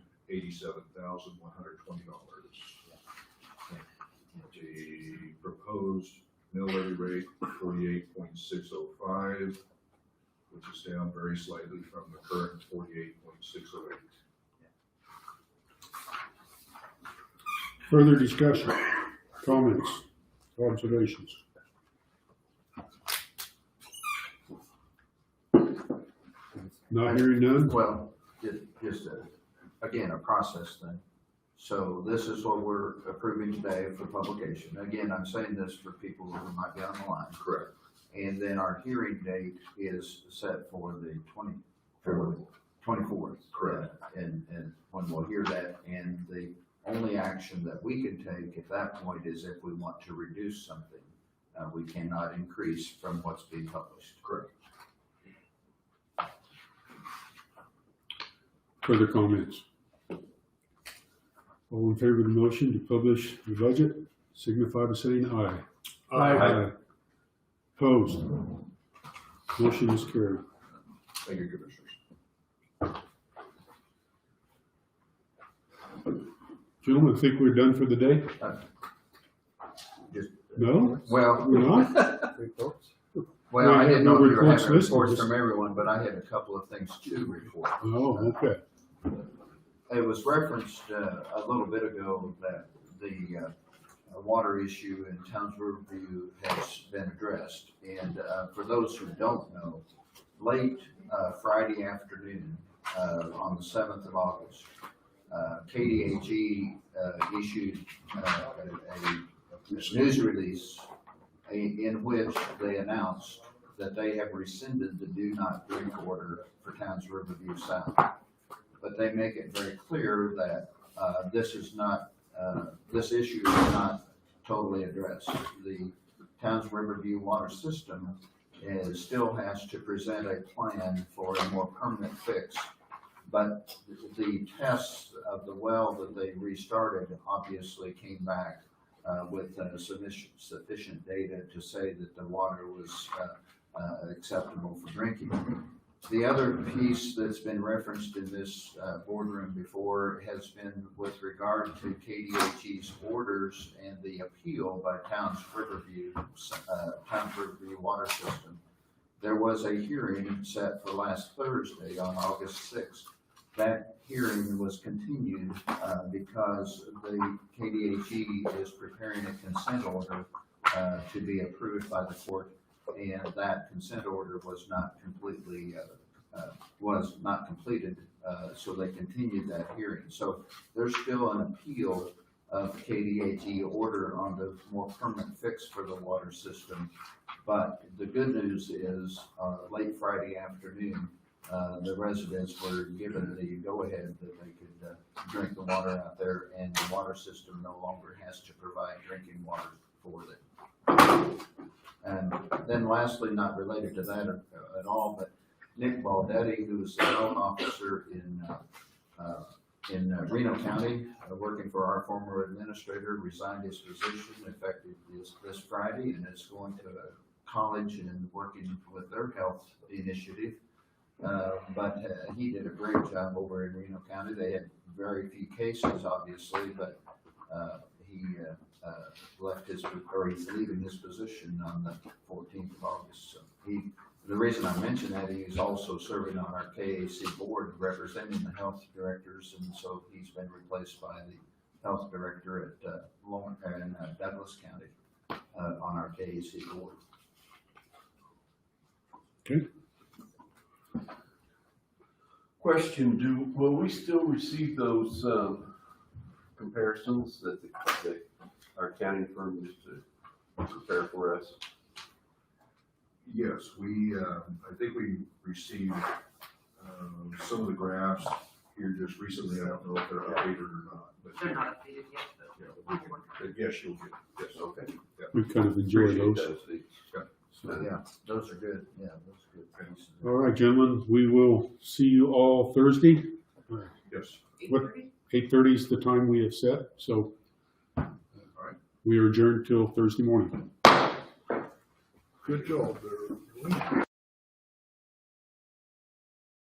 The proposed mill levy rate, 48.605, which is down very slightly from the current 48.608. Further discussion, comments, observations? Not hearing none? well, just again, a process thing. So this is what we're approving today for publication. Again, I'm saying this for people who might be on the line. Correct. And then our hearing date is set for the 24th. Correct. And when we'll hear that, and the only action that we can take at that point is if we want to reduce something. We cannot increase from what's being published. Correct. Further comments? All in favor of the motion to publish the budget, signify by saying aye. Aye. Opposed? Motion is carried. Thank you, Commissioners. Gentlemen, I think we're done for the day? Just, No? well, We're not? well, I didn't know No if you were reports having listed. reports from everyone, but I had a couple of things to report. Oh, okay. It was referenced a little bit ago that the water issue in Towns Riverview has been addressed. And for those who don't know, late Friday afternoon on the 7th of August, KDAG issued a news release in which they announced that they have rescinded the do not drink order for Towns Riverview South. But they make it very clear that this issue is not totally addressed. The Towns Riverview water system still has to present a plan for a more permanent fix. But the tests of the well that they restarted obviously came back with sufficient data to say that the water was acceptable for drinking. The other piece that's been referenced in this boardroom before has been with regard to KDHE's orders and the appeal by Towns Riverview water system. There was a hearing set for last Thursday on August 6th. That hearing was continued because the KDHE is preparing a consent order to be approved by the court, and that consent order was not completed, so they continued that hearing. So there's still an appeal of KDHE order on the more permanent fix for the water system. But the good news is late Friday afternoon, the residents were given the go-ahead that they could drink the water out there, and the water system no longer has to provide drinking water for them. And then lastly, not related to that at all, but Nick Baldetti, who is the health officer in Reno County, working for our former administrator, resigned his position effective this Friday, and is going to college and working with their health initiative. But he did a great job over in Reno County. They had very few cases, obviously, but he he's leaving his position on the 14th of August. So the reason I mention that, he's also serving on our KAC board representing the health directors, and so he's been replaced by the health director at Douglas County on our KAC board. Okay. Question, will we still receive those, comparisons that our accounting firm used to prepare for us? Yes, I think we received, some of the graphs here just recently. I don't know if they're updated or not, but. They're not updated yet, Yeah, but yes, you'll get, yes. Okay. Yeah. We kind of enjoy Appreciate those. those. So, Yeah, those are good, yeah, those are good pieces. all right, gentlemen, we will see you all Thursday. Yes. What, 8:30 is the time we have set, so All right. we are adjourned till Thursday morning. Good job there.